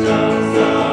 정성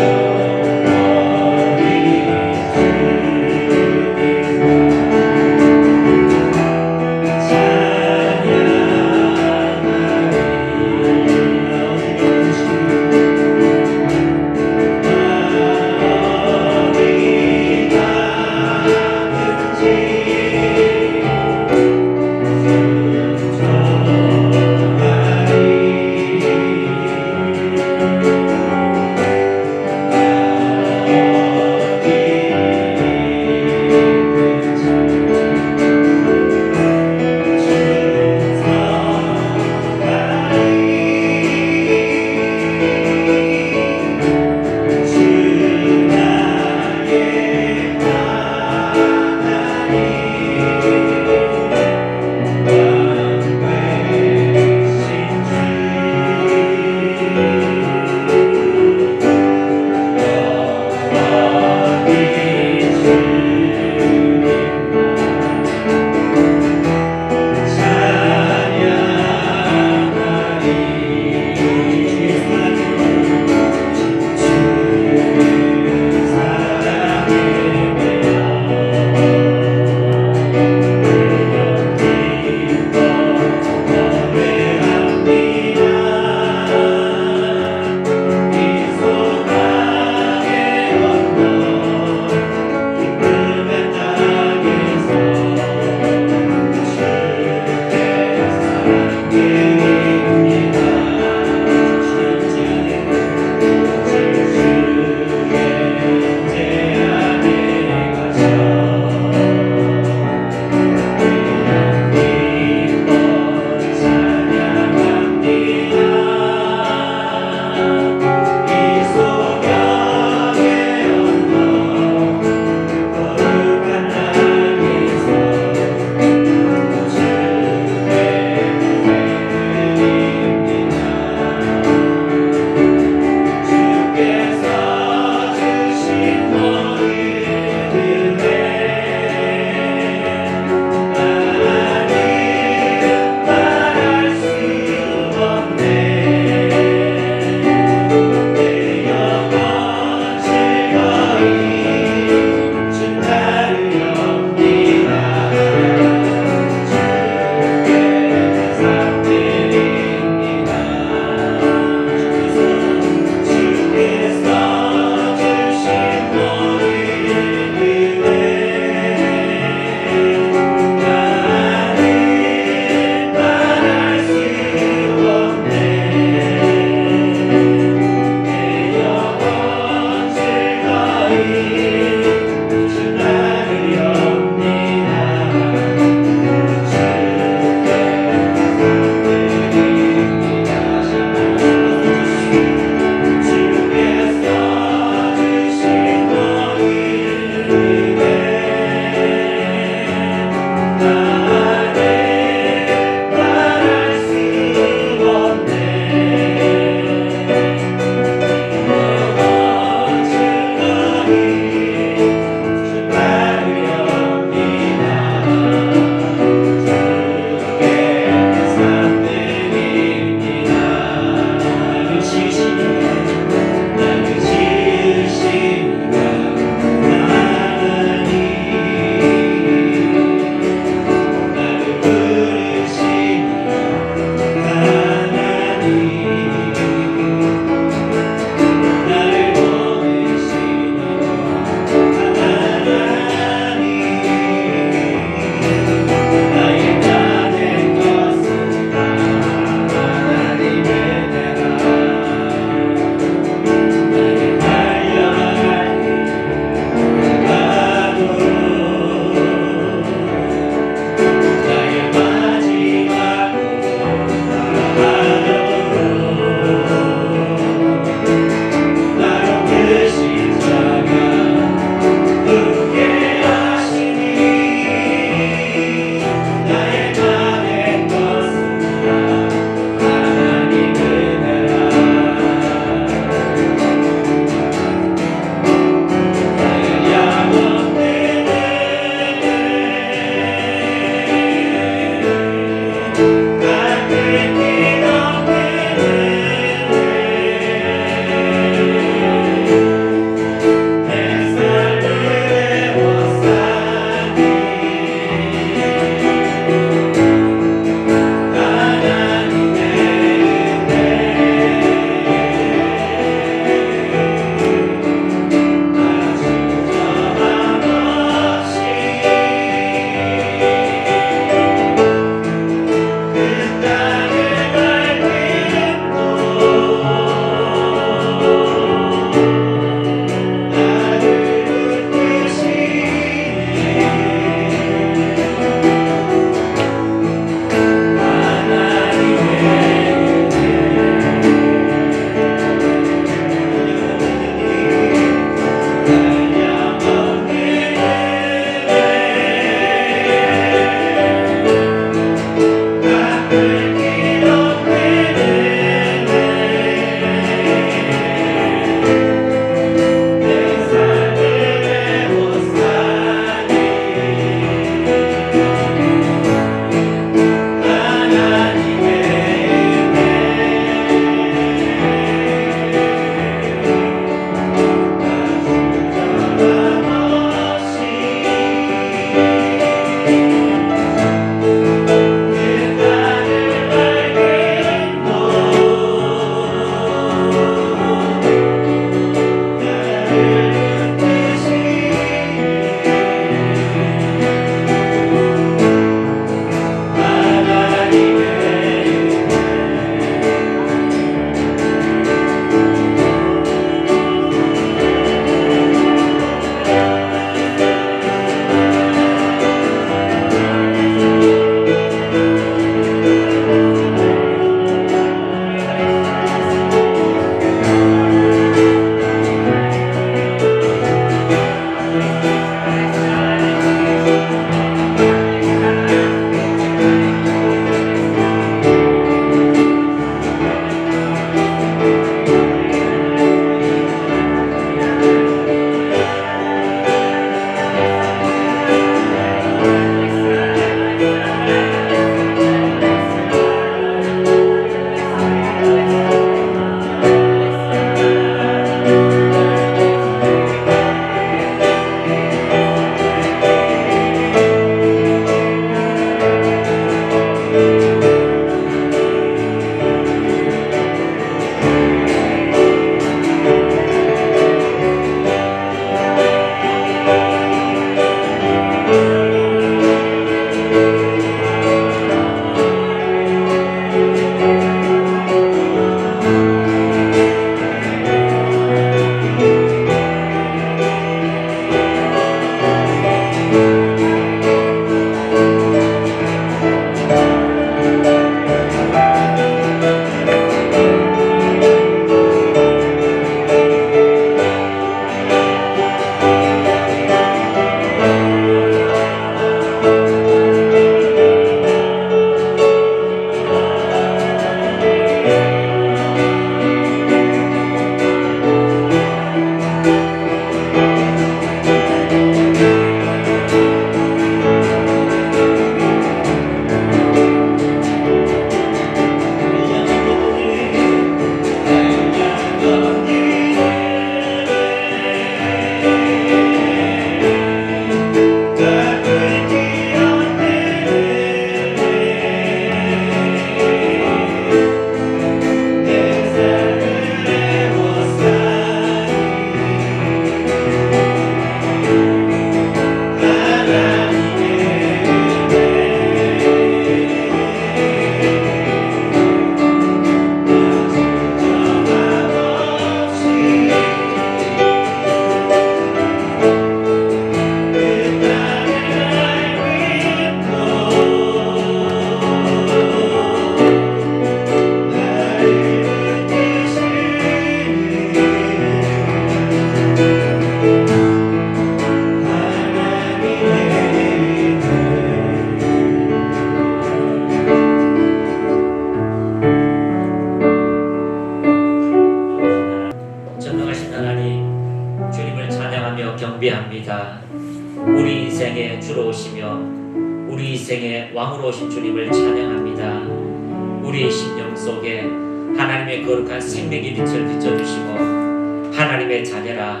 인생의 왕으로 오신 주님을 찬양합니다. 우리의 심령 속에 하나님의 거룩한 생명의 빛을 비춰주시고 하나님의 자녀라,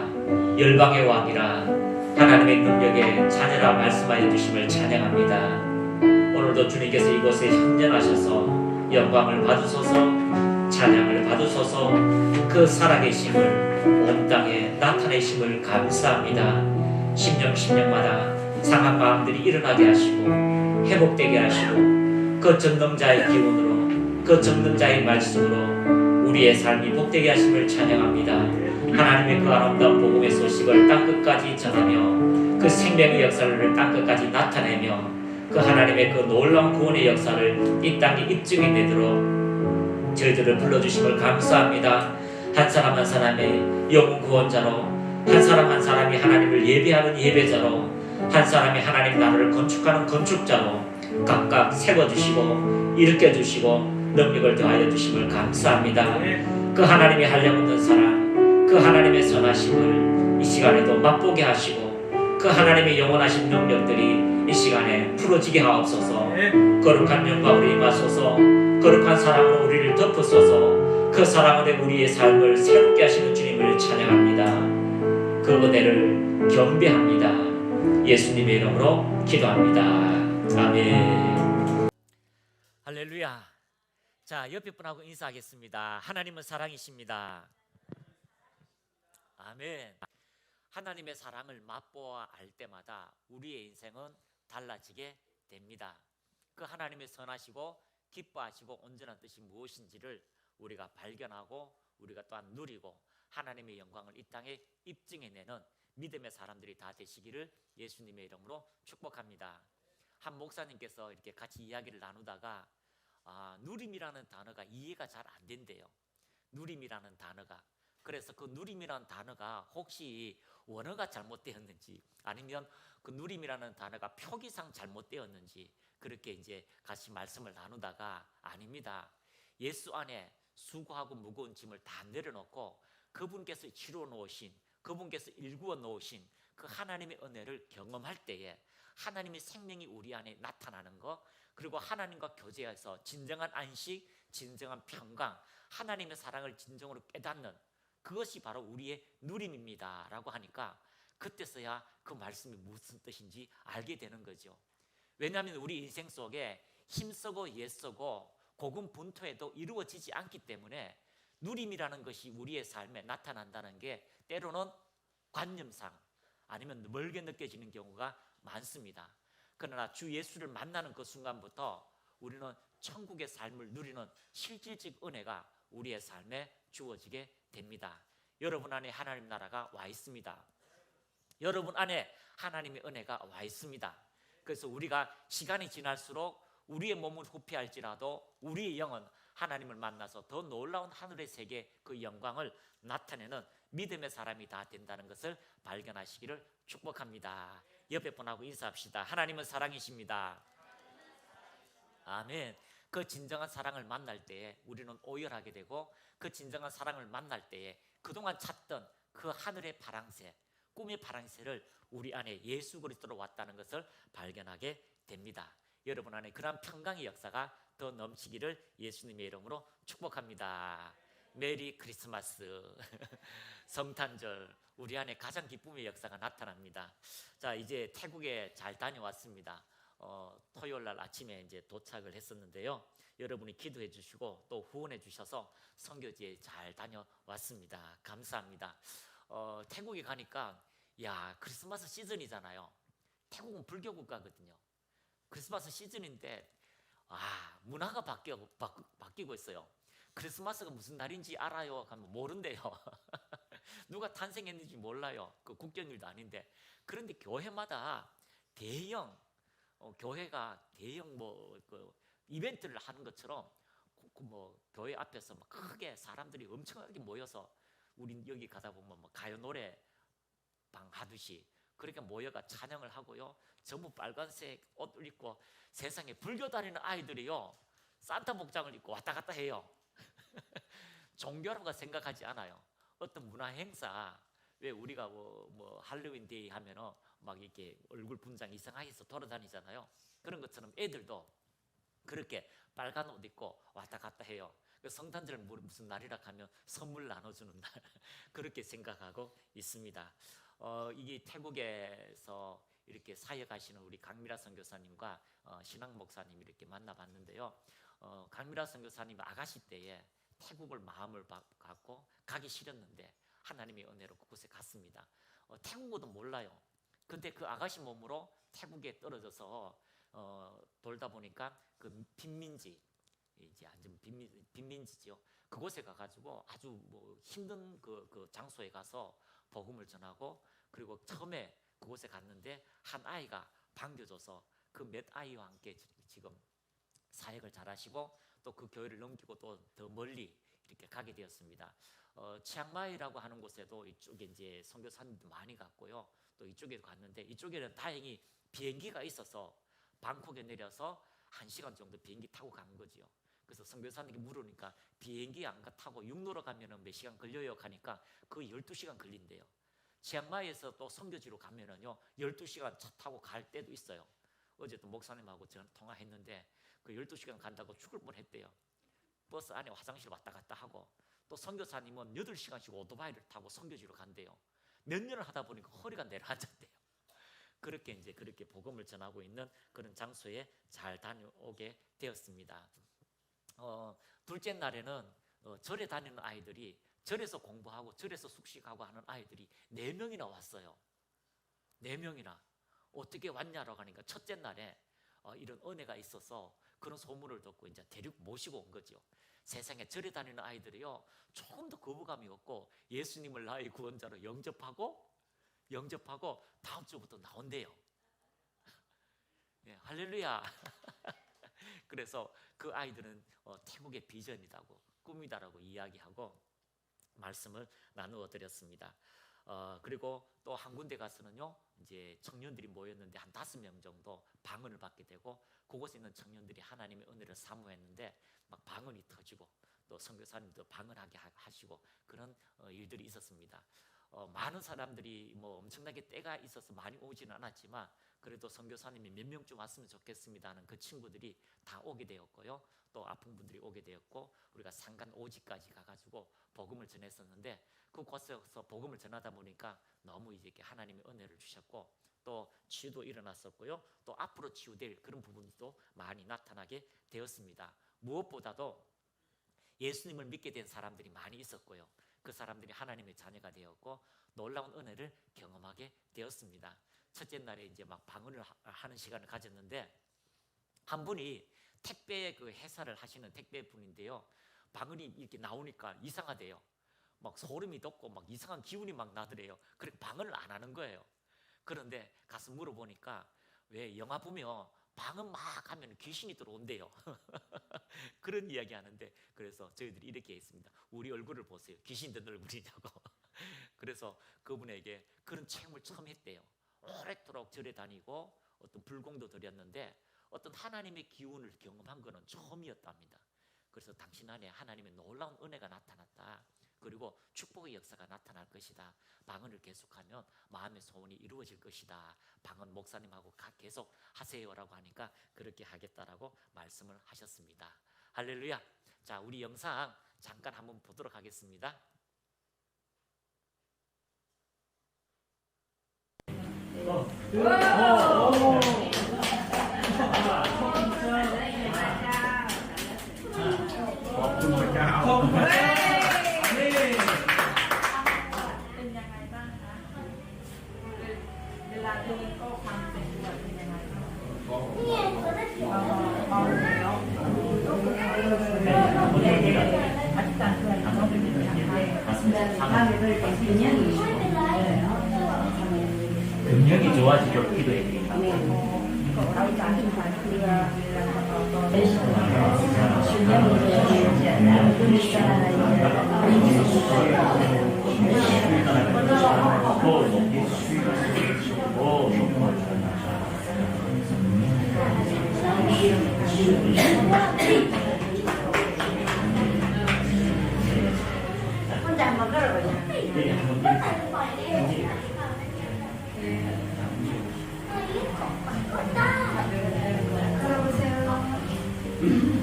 열방의 왕이라, 하나님의 능력의 자녀라 말씀하여 주심을 찬양합니다. 오늘도 주님께서 이곳에 현존하셔서 영광을 받으소서, 찬양을 받으소서, 그 살아계심을 온 땅에 나타내심을 감사합니다. 심령마다 상한 마음들이 일어나게 하시고 회복되게 하시고 그 전능자의 기운으로, 그 전능자의 말씀으로 우리의 삶이 복되게 하심을 찬양합니다. 하나님의 그 아름다운 복음의 소식을 땅끝까지 전하며 그 생명의 역사를 땅끝까지 나타내며 그 하나님의 그 놀라운 구원의 역사를 이 땅에 입증해내도록 저희들을 불러주심을 감사합니다. 한 사람 한 사람의 영혼 구원자로, 한 사람 한 사람이 하나님을 예배하는 예배자로, 한 사람이 하나님 나라를 건축하는 건축자로 각각 세워주시고 일으켜주시고 능력을 더하여 주심을 감사합니다. 그 하나님의 한량없는 사랑, 그 하나님의 선하심을 이 시간에도 맛보게 하시고 그 하나님의 영원하신 능력들이 이 시간에 풀어지게 하옵소서. 거룩한 영광으로 임하소서. 거룩한 사랑으로 우리를 덮으소서. 그 사랑으로 우리의 삶을 새롭게 하시는 주님을 찬양합니다. 그 은혜를 경배합니다. 예수님의 이름으로 기도합니다. 아멘. 할렐루야. 자, 옆에 분하고 인사하겠습니다. 하나님은 사랑이십니다. 아멘. 하나님의 사랑을 맛보아 알 때마다 우리의 인생은 달라지게 됩니다. 그 하나님의 선하시고 기뻐하시고 온전한 뜻이 무엇인지를 우리가 발견하고 우리가 또한 누리고 하나님의 영광을 이 땅에 입증해내는 믿음의 사람들이 다 되시기를 예수님의 이름으로 축복합니다. 한 목사님께서 이렇게 같이 이야기를 나누다가 누림이라는 단어가 이해가 잘 안 된대요. 누림이라는 단어가. 그래서 그 누림이라는 단어가 혹시 원어가 잘못되었는지 아니면 그 누림이라는 단어가 표기상 잘못되었는지 그렇게 이제 같이 말씀을 나누다가 아닙니다. 예수 안에 수고하고 무거운 짐을 다 내려놓고 그분께서 치루어 놓으신, 그분께서 일구어 놓으신 그 하나님의 은혜를 경험할 때에 하나님의 생명이 우리 안에 나타나는 것, 그리고 하나님과 교제해서 진정한 안식, 진정한 평강, 하나님의 사랑을 진정으로 깨닫는 그것이 바로 우리의 누림입니다 라고 하니까 그때서야 그 말씀이 무슨 뜻인지 알게 되는 거죠. 왜냐하면 우리 인생 속에 힘쓰고 애쓰고 고군분투해도 이루어지지 않기 때문에 누림이라는 것이 우리의 삶에 나타난다는 게 때로는 관념상 아니면 멀게 느껴지는 경우가 많습니다. 그러나 주 예수를 만나는 그 순간부터 우리는 천국의 삶을 누리는 실질적 은혜가 우리의 삶에 주어지게 됩니다. 여러분 안에 하나님 나라가 와 있습니다. 여러분 안에 하나님의 은혜가 와 있습니다. 그래서 우리가 시간이 지날수록 우리의 몸을 후피할지라도 우리의 영은 하나님을 만나서 더 놀라운 하늘의 세계 그 영광을 나타내는 믿음의 사람이 다 된다는 것을 발견하시기를 축복합니다. 옆에 분하고 인사합시다. 하나님은 사랑이십니다. 아멘. 그 진정한 사랑을 만날 때에 우리는 오열하게 되고 그 진정한 사랑을 만날 때에 그동안 찾던 그 하늘의 파랑새, 꿈의 파랑새를 우리 안에 예수 그리스도로 왔다는 것을 발견하게 됩니다. 여러분 안에 그런 평강의 역사가 더 넘치기를 예수님의 이름으로 축복합니다. 메리 크리스마스. 성탄절 우리 안에 가장 기쁨의 역사가 나타납니다. 자, 이제 태국에 잘 다녀왔습니다. 토요일 날 아침에 이제 도착을 했었는데요. 여러분이 기도해 주시고 또 후원해 주셔서 선교지에 잘 다녀왔습니다. 감사합니다. 태국에 가니까 크리스마스 시즌이잖아요. 태국은 불교 국가거든요. 크리스마스 시즌인데 문화가 바뀌고 있어요. 크리스마스가 무슨 날인지 알아요? 하면 모른대요. 누가 탄생했는지 몰라요. 그 국경일도 아닌데. 그런데 교회마다 대형 교회가 대형 그 이벤트를 하는 것처럼 교회 앞에서 크게 사람들이 엄청나게 모여서 우린 여기 가다 보면 가요 노래 방 하듯이 그렇게 모여가 찬양을 하고요. 전부 빨간색 옷을 입고 세상에 불교 다니는 아이들이요. 산타 복장을 입고 왔다 갔다 해요. 종교라고 생각하지 않아요. 어떤 문화 행사, 왜 우리가 할로윈 데이 하면은 막 이렇게 얼굴 분장 이상하게 해서 돌아다니잖아요. 그런 것처럼 애들도 그렇게 빨간 옷 입고 왔다 갔다 해요. 성탄절 무슨 날이라 하면 선물 나눠주는 날 그렇게 생각하고 있습니다. 이게 태국에서 이렇게 사역하시는 우리 강미라 선교사님과 신앙 목사님 이렇게 만나봤는데요. 강미라 선교사님 아가씨 때에 태국을 마음을 갖고 가기 싫었는데 하나님의 은혜로 그곳에 갔습니다. 태국어도 몰라요. 근데 그 아가씨 몸으로 태국에 떨어져서 돌다 보니까 그 빈민지, 이제 완전 빈민지죠. 그곳에 가가지고 아주 뭐 힘든 그 장소에 가서 복음을 전하고, 그리고 처음에 그곳에 갔는데 한 아이가 반겨줘서 그 몇 아이와 함께 지금 사역을 잘하시고 또 그 교회를 넘기고 또 더 멀리 이렇게 가게 되었습니다. 치앙마이라고 하는 곳에도 이쪽에 이제 선교사님도 많이 갔고요. 또 이쪽에도 갔는데 이쪽에는 다행히 비행기가 있어서 방콕에 내려서 1시간 정도 비행기 타고 간 거지요. 그래서 선교사님께 물으니까 비행기 안 타고 육로로 가면은 몇 시간 걸려요 하니까 거의 12시간 걸린대요. 치앙마이에서 또 선교지로 가면은요 12시간 차 타고 갈 때도 있어요. 어제 또 목사님하고 전화 통화했는데 그 12시간 간다고 죽을 뻔했대요. 버스 안에 화장실 왔다 갔다 하고, 또 선교사님은 8시간씩 오토바이를 타고 선교지로 간대요. 몇 년을 하다 보니까 허리가 내려앉았대요. 그렇게 이제 그렇게 복음을 전하고 있는 그런 장소에 잘 다녀오게 되었습니다. 둘째 날에는 절에 다니는 아이들이, 절에서 공부하고 절에서 숙식하고 하는 아이들이 4명이나 왔어요. 4명이나. 어떻게 왔냐라고 하니까 첫째 날에 이런 은혜가 있어서 그런 소문을 듣고 이제 데리고 모시고 온 거죠. 세상에 절에 다니는 아이들이요 조금 더 거부감이 없고 예수님을 나의 구원자로 영접하고 다음 주부터 나온대요. 네, 할렐루야. 그래서 그 아이들은 태국의 비전이라고, 꿈이다라고 이야기하고 말씀을 나누어 드렸습니다. 그리고 또 한 군데 가서는요 이제 청년들이 모였는데 한 5명 정도 방언을 받게 되고, 그곳에 있는 청년들이 하나님의 은혜를 사모했는데 막 방언이 터지고 또 선교사님도 방언하게 하시고 그런 일들이 있었습니다. 많은 사람들이 뭐 엄청나게 때가 있어서 많이 오지는 않았지만 그래도 선교사님이 몇 명쯤 왔으면 좋겠습니다 하는 그 친구들이 다 오게 되었고요. 또 아픈 분들이 오게 되었고, 우리가 산간 오지까지 가가지고 복음을 전했었는데 그곳에서 복음을 전하다 보니까 너무 이제 하나님의 은혜를 주셨고 또 치유도 일어났었고요. 또 앞으로 치유될 그런 부분도 많이 나타나게 되었습니다. 무엇보다도 예수님을 믿게 된 사람들이 많이 있었고요. 그 사람들이 하나님의 자녀가 되었고 놀라운 은혜를 경험하게 되었습니다. 첫째 날에 이제 막 방언을 하는 시간을 가졌는데 한 분이 택배 그 회사를 하시는 택배 분인데요. 방언이 이렇게 나오니까 이상하대요. 막 소름이 돋고 막 이상한 기운이 막 나더래요. 그래 방언을 안 하는 거예요. 그런데 가서 물어보니까 왜 영화 보면 방언 막 하면 귀신이 들어온대요. 그런 이야기 하는데, 그래서 저희들이 이렇게 했습니다. 우리 얼굴을 보세요. 귀신 든 얼굴이냐고. 그래서 그분에게 그런 체험을 처음 했대요. 오랫도록 절에 다니고 어떤 불공도 드렸는데 어떤 하나님의 기운을 경험한 것은 처음이었답니다. 그래서 당신 안에 하나님의 놀라운 은혜가 나타났다. 그리고 축복의 역사가 나타날 것이다. 방언을 계속하면 마음의 소원이 이루어질 것이다. 방언 목사님하고 계속 하세요라고 하니까 그렇게 하겠다라고 말씀을 하셨습니다. 할렐루야. 자, 우리 영상 잠깐 한번 보도록 하겠습니다. 능력이 좋아지도록 기도해 드립니다. 혼자 한번 걸어보자.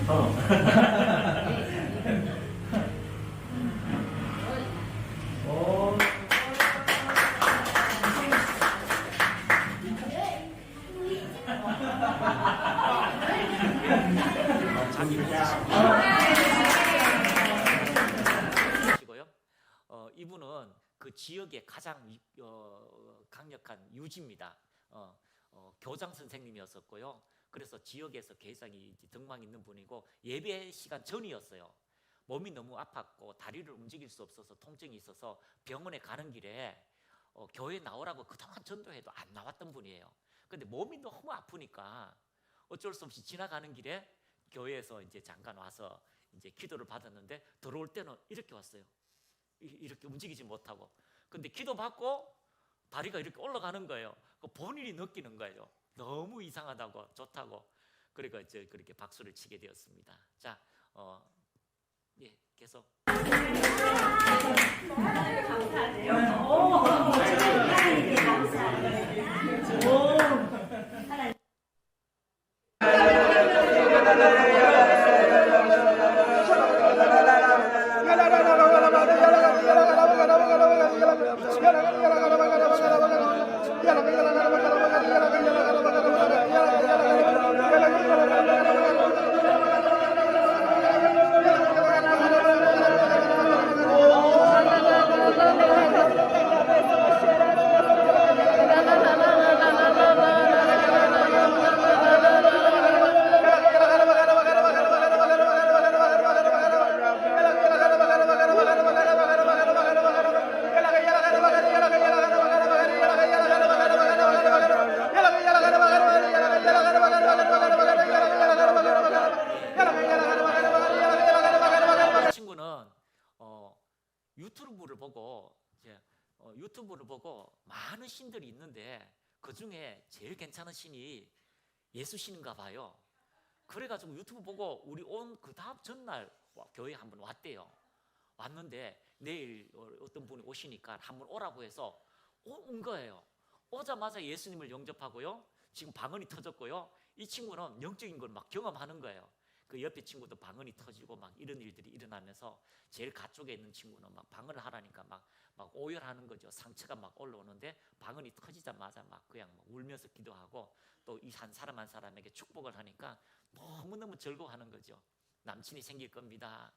오. 자기 보시고요. 이분은 그 지역의 가장 강력한 유지입니다. 교장 선생님이었었고요. 그래서 지역에서 굉장히 등망 있는 분이고 예배 시간 전이었어요. 몸이 너무 아팠고 다리를 움직일 수 없어서 통증이 있어서 병원에 가는 길에 교회 나오라고 그동안 전도해도 안 나왔던 분이에요. 근데 몸이 너무 아프니까 어쩔 수 없이 지나가는 길에 교회에서 이제 잠깐 와서 이제 기도를 받았는데 들어올 때는 이렇게 왔어요. 이렇게 움직이지 못하고. 근데 기도 받고 다리가 이렇게 올라가는 거예요. 그 본인이 느끼는 거예요. 너무 이상하다고, 좋다고. 그러니까 이제 그렇게 박수를 치게 되었습니다. 자, 예, 계속. 유튜브를 보고 많은 신들이 있는데 그 중에 제일 괜찮은 신이 예수 신인가 봐요. 그래가지고 유튜브 보고 우리 온 그 다음 전날 교회에 한번 왔대요. 왔는데 내일 어떤 분이 오시니까 한번 오라고 해서 온 거예요. 오자마자 예수님을 영접하고요. 지금 방언이 터졌고요. 이 친구는 영적인 걸 막 경험하는 거예요. 그 옆에 친구도 방언이 터지고 막 이런 일들이 일어나면서 제일 가쪽에 있는 친구는 막 방언을 하라니까 막 오열하는 거죠. 상처가 막 올라오는데 방언이 터지자마자 막 그냥 막 울면서 기도하고 또 이 한 사람 한 사람에게 축복을 하니까 너무너무 즐거워하는 거죠. 남친이 생길 겁니다.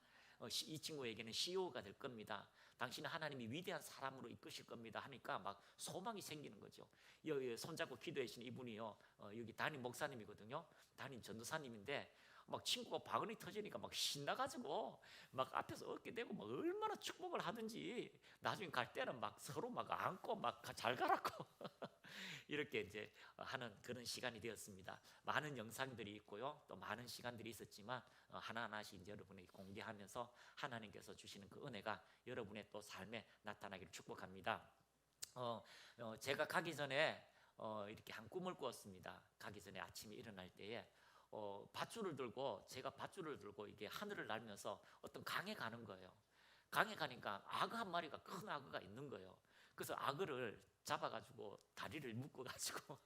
이 친구에게는 CEO가 될 겁니다. 당신은 하나님이 위대한 사람으로 이끄실 겁니다 하니까 막 소망이 생기는 거죠. 여기 손잡고 기도해 주신 이분이요, 여기 담임 목사님이거든요. 담임 전도사님인데 막 친구가 방언이 터지니까 막 신나가지고 막 앞에서 어깨 대고 막 얼마나 축복을 하든지 나중에 갈 때는 막 서로 막 안고 막 잘 가라고 이렇게 이제 하는 그런 시간이 되었습니다. 많은 영상들이 있고요, 또 많은 시간들이 있었지만 하나하나씩 이제 여러분에게 공개하면서 하나님께서 주시는 그 은혜가 여러분의 또 삶에 나타나기를 축복합니다. 제가 가기 전에 이렇게 한 꿈을 꾸었습니다. 가기 전에 아침에 일어날 때에 밧줄을 들고 제가 밧줄을 들고 이게 하늘을 날면서 어떤 강에 가는 거예요. 강에 가니까 악어 한 마리가 큰 악어가 있는 거예요. 그래서 악어를 잡아가지고 다리를 묶어가지고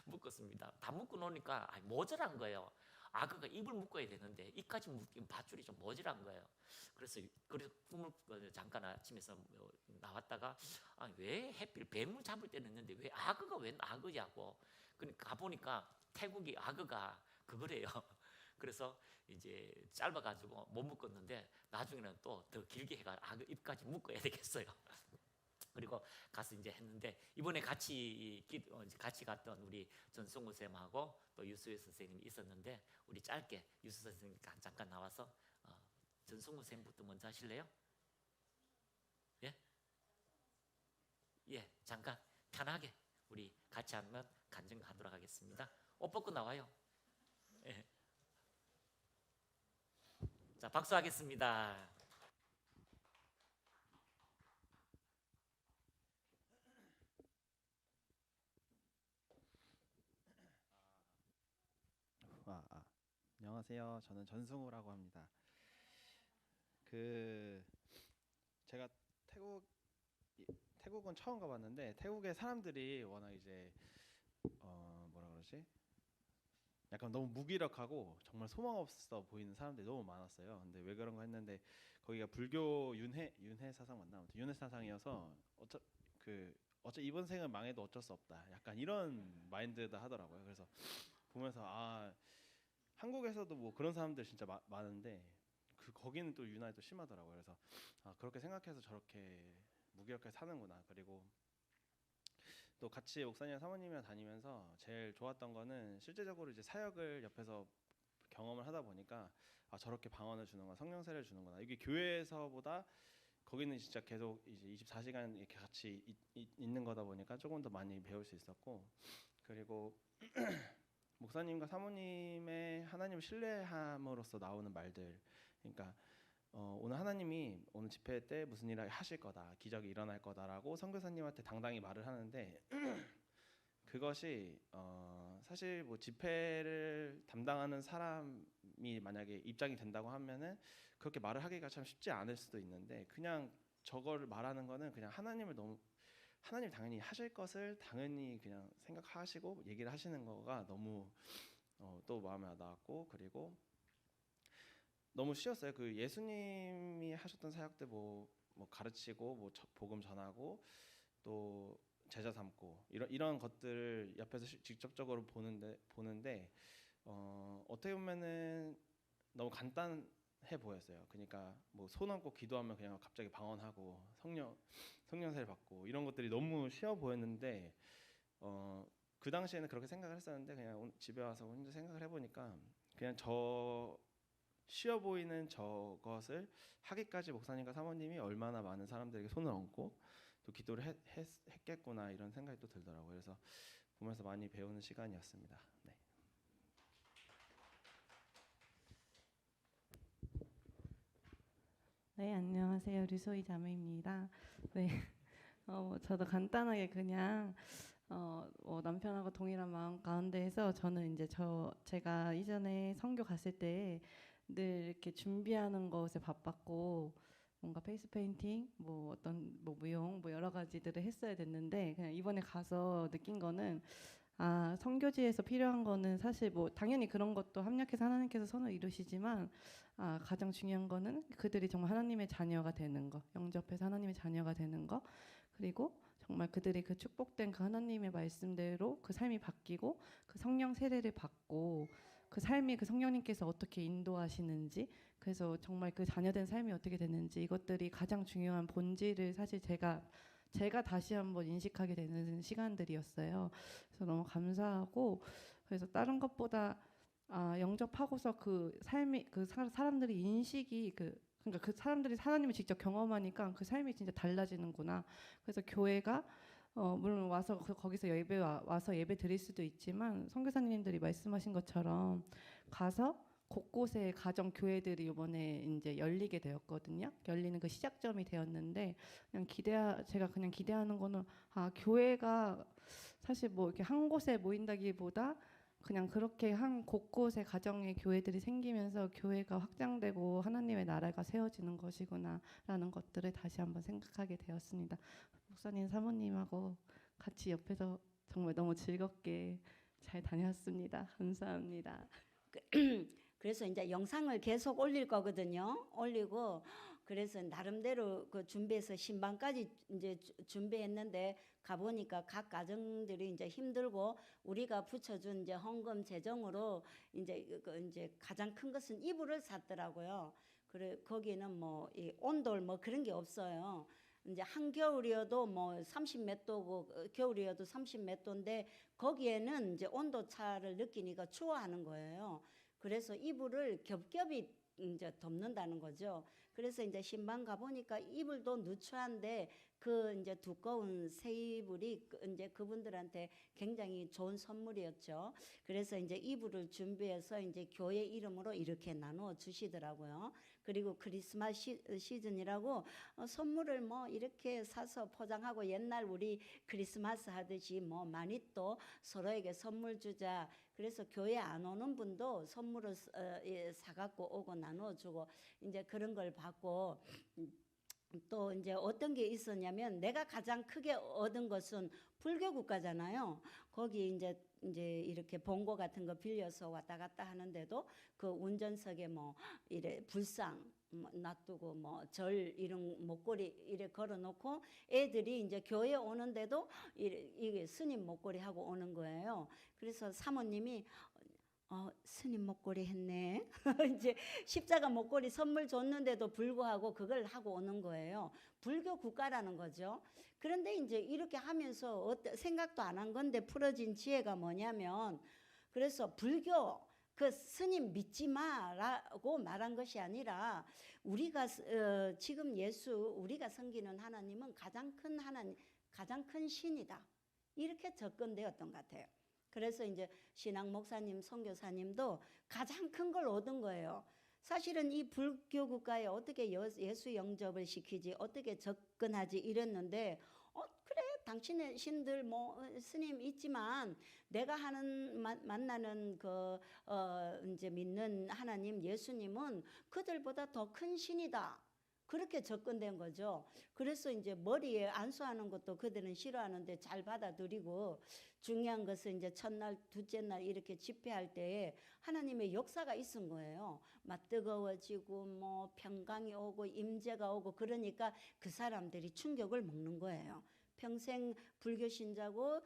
묶었습니다. 다 묶어 놓으니까 모자란 거예요. 악어가 입을 묶어야 되는데 입까지 묶인 밧줄이 좀 모자란 거예요. 그래서 꿈을 잠깐 아침에서 나왔다가 왜 해필 뱀을 잡을 때는 있는데 왜 악어가 웬 악어냐고. 그러니까 가보니까 태국이 악어가 그거래요. 그래서 이제 짧아가지고 못 묶었는데 나중에는 또 더 길게 해가 악어 입까지 묶어야 되겠어요. 그리고 가서 이제 했는데 이번에 같이 갔던 우리 전성우 쌤하고 또 유수혜 선생님이 있었는데 우리 짧게 유수 선생님 잠깐 나와서 전성우 쌤부터 먼저 하실래요? 예? 예, 잠깐 편하게 우리 같이 하면 간증하도록 하겠습니다. 옷 벗고 나와요. 예. 자, 박수하겠습니다. 안녕하세요. 저는 전승우라고 합니다. 제가 태국은 처음 가봤는데 태국의 사람들이 워낙 이제 뭐라 그러지? 약간 너무 무기력하고 정말 소망 없어 보이는 사람들이 너무 많았어요. 근데 왜 그런가 했는데 거기가 불교 윤회 사상 맞나? 아무튼 윤회 사상이어서 어차 이번 생은 망해도 어쩔 수 없다. 약간 이런 마인드다 하더라고요. 그래서 보면서 한국에서도 뭐 그런 사람들 진짜 많은데 거기는 또 유난히 또 심하더라고요. 그래서 그렇게 생각해서 저렇게 무기력하게 사는구나. 그리고 또 같이 목사님 사모님이랑 다니면서 제일 좋았던 거는 실제적으로 이제 사역을 옆에서 경험을 하다 보니까 저렇게 방언을 주는구나, 성령세를 주는구나. 이게 교회에서보다 거기는 진짜 계속 이제 24시간 이렇게 같이 있는 거다 보니까 조금 더 많이 배울 수 있었고, 그리고 목사님과 사모님의 하나님을 신뢰함으로써 나오는 말들, 그러니까 오늘 하나님이 오늘 집회 때 무슨 일을 하실 거다, 기적이 일어날 거다라고 선교사님한테 당당히 말을 하는데 그것이 사실 뭐 집회를 담당하는 사람이 만약에 입장이 된다고 하면은 그렇게 말을 하기가 참 쉽지 않을 수도 있는데, 그냥 저거를 말하는 거는 그냥 하나님 당연히 하실 것을 당연히 그냥 생각하시고 얘기를 하시는 거가 너무 또 마음에 와닿았고, 그리고 너무 쉬웠어요. 그 예수님이 하셨던 사역 때 뭐 가르치고 뭐 복음 전하고 또 제자 삼고 이런 것들을 옆에서 직접적으로 보는데 어떻게 보면은 너무 간단해 보였어요. 그러니까 뭐 손 얹고 기도하면 그냥 갑자기 방언하고 성령세를 받고 이런 것들이 너무 쉬워 보였는데 그 당시에는 그렇게 생각을 했었는데 그냥 집에 와서 혼자 생각을 해보니까 그냥 쉬워 보이는 저것을 하기까지 목사님과 사모님이 얼마나 많은 사람들에게 손을 얹고 또 기도를 했겠구나 이런 생각이 또 들더라고요. 그래서 보면서 많이 배우는 시간이었습니다. 네. 네, 안녕하세요. 류소희 자매입니다. 네, 저도 간단하게 그냥 남편하고 동일한 마음 가운데에서 저는 이제 제가 이전에 선교 갔을 때 늘 이렇게 준비하는 것에 바빴고 뭔가 페이스 페인팅, 뭐 어떤 뭐 무용, 뭐 여러 가지들을 했어야 됐는데 그냥 이번에 가서 느낀 거는 선교지에서 필요한 거는 사실 뭐 당연히 그런 것도 합력해서 하나님께서 선을 이루시지만 가장 중요한 거는 그들이 정말 하나님의 자녀가 되는 거, 영접해서 하나님의 자녀가 되는 거, 그리고 정말 그들이 그 축복된 그 하나님의 말씀대로 그 삶이 바뀌고 그 성령 세례를 받고 그 삶이 그 성령님께서 어떻게 인도하시는지, 그래서 정말 그 자녀된 삶이 어떻게 되는지 이것들이 가장 중요한 본질을 사실 제가 다시 한번 인식하게 되는 시간들이었어요. 그래서 너무 감사하고, 그래서 다른 것보다 영접하고서 그 삶이 그 사람들의 인식이 그러니까 그 사람들이 하나님을 직접 경험하니까 그 삶이 진짜 달라지는구나. 그래서 교회가 물론 와서 거기서 와서 예배 드릴 수도 있지만 선교사님들이 말씀하신 것처럼 가서 곳곳에 가정 교회들이 이번에 이제 열리게 되었거든요. 열리는 그 시작점이 되었는데 제가 그냥 기대하는 거는 교회가 사실 뭐 이렇게 한 곳에 모인다기보다 그냥 그렇게 한 곳곳에 가정의 교회들이 생기면서 교회가 확장되고 하나님의 나라가 세워지는 것이구나라는 것들을 다시 한번 생각하게 되었습니다. 목사님 사모님하고 같이 옆에서 정말 너무 즐겁게 잘 다녔습니다. 감사합니다. 그래서 이제 영상을 계속 올릴 거거든요. 올리고 그래서 나름대로 그 준비해서 신방까지 이제 준비했는데 가보니까 각 가정들이 이제 힘들고 우리가 붙여준 이제 헌금 재정으로 이제 가장 큰 것은 이불을 샀더라고요. 그래 거기는 뭐 이 온돌 뭐 그런 게 없어요. 이제 한겨울이어도 뭐 30몇 도고 겨울이어도 30몇 도인데 거기에는 이제 온도 차를 느끼니까 추워하는 거예요. 그래서 이불을 겹겹이 이제 덮는다는 거죠. 그래서 이제 신방 가 보니까 이불도 누추한데 그 이제 두꺼운 새 이불이 이제 그분들한테 굉장히 좋은 선물이었죠. 그래서 이제 이불을 준비해서 이제 교회 이름으로 이렇게 나누어 주시더라고요. 그리고 크리스마스 시즌이라고 선물을 뭐 이렇게 사서 포장하고 옛날 우리 크리스마스 하듯이 뭐 많이 또 서로에게 선물 주자. 그래서 교회 안 오는 분도 선물을 사갖고 오고 나눠주고 이제 그런 걸 받고 또 이제 어떤 게 있었냐면 내가 가장 크게 얻은 것은 불교 국가잖아요. 거기 이제 이제 이렇게 봉고 같은 거 빌려서 왔다 갔다 하는데도 그 운전석에 뭐 이래 불상 놔두고 뭐 절 이런 목걸이 이래 걸어놓고 애들이 이제 교회 오는데도 이게 스님 목걸이 하고 오는 거예요. 그래서 사모님이 스님 목걸이 했네. 이제 십자가 목걸이 선물 줬는데도 불구하고 그걸 하고 오는 거예요. 불교 국가라는 거죠. 그런데 이제 이렇게 하면서 생각도 안 한 건데 풀어진 지혜가 뭐냐면, 그래서 불교 그 스님 믿지 마라고 말한 것이 아니라 우리가 지금 우리가 섬기는 하나님은 가장 큰 하나님, 가장 큰 신이다. 이렇게 접근되었던 것 같아요. 그래서 이제 신앙 목사님, 선교사님도 가장 큰 걸 얻은 거예요. 사실은 이 불교 국가에 어떻게 예수 영접을 시키지, 어떻게 접근하지 이랬는데, 그래 당신의 신들 뭐 스님 있지만 내가 만나는 이제 믿는 하나님 예수님은 그들보다 더 큰 신이다. 그렇게 접근된 거죠. 그래서 이제 머리에 안수하는 것도 그들은 싫어하는데 잘 받아들이고, 중요한 것은 이제 첫날, 둘째 날 이렇게 집회할 때에 하나님의 역사가 있은 거예요. 막 뜨거워지고 뭐 평강이 오고 임재가 오고, 그러니까 그 사람들이 충격을 먹는 거예요. 평생 불교 신자고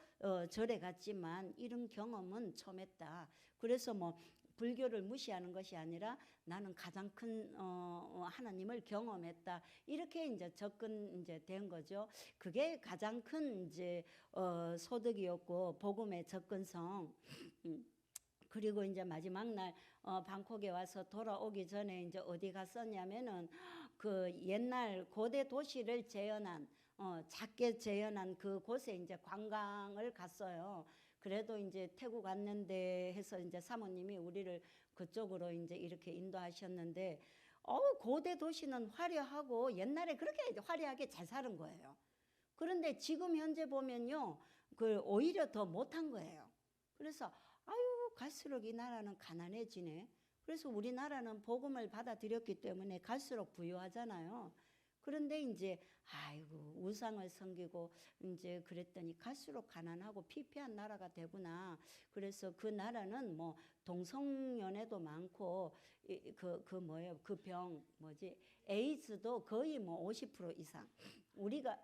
절에 갔지만 이런 경험은 처음 했다. 그래서 뭐 불교를 무시하는 것이 아니라 나는 가장 큰 하나님을 경험했다. 이렇게 이제 접근 이제 된 거죠. 그게 가장 큰 이제 소득이었고 복음의 접근성. 그리고 이제 마지막 날 방콕에 와서 돌아오기 전에 이제 어디 갔었냐면은 그 옛날 고대 도시를 재현한 작게 재현한 그 곳에 이제 관광을 갔어요. 그래도 이제 태국 왔는데 해서 이제 사모님이 우리를 그쪽으로 이제 이렇게 인도하셨는데, 고대 도시는 화려하고 옛날에 그렇게 화려하게 잘 사는 거예요. 그런데 지금 현재 보면요, 그 오히려 더 못한 거예요. 그래서 갈수록 이 나라는 가난해지네. 그래서 우리나라는 복음을 받아들였기 때문에 갈수록 부유하잖아요. 그런데 이제 우상을 섬기고 이제 그랬더니 갈수록 가난하고 피폐한 나라가 되구나. 그래서 그 나라는 뭐 동성연애도 많고 그 병 에이즈도 거의 뭐 50% 이상. 우리가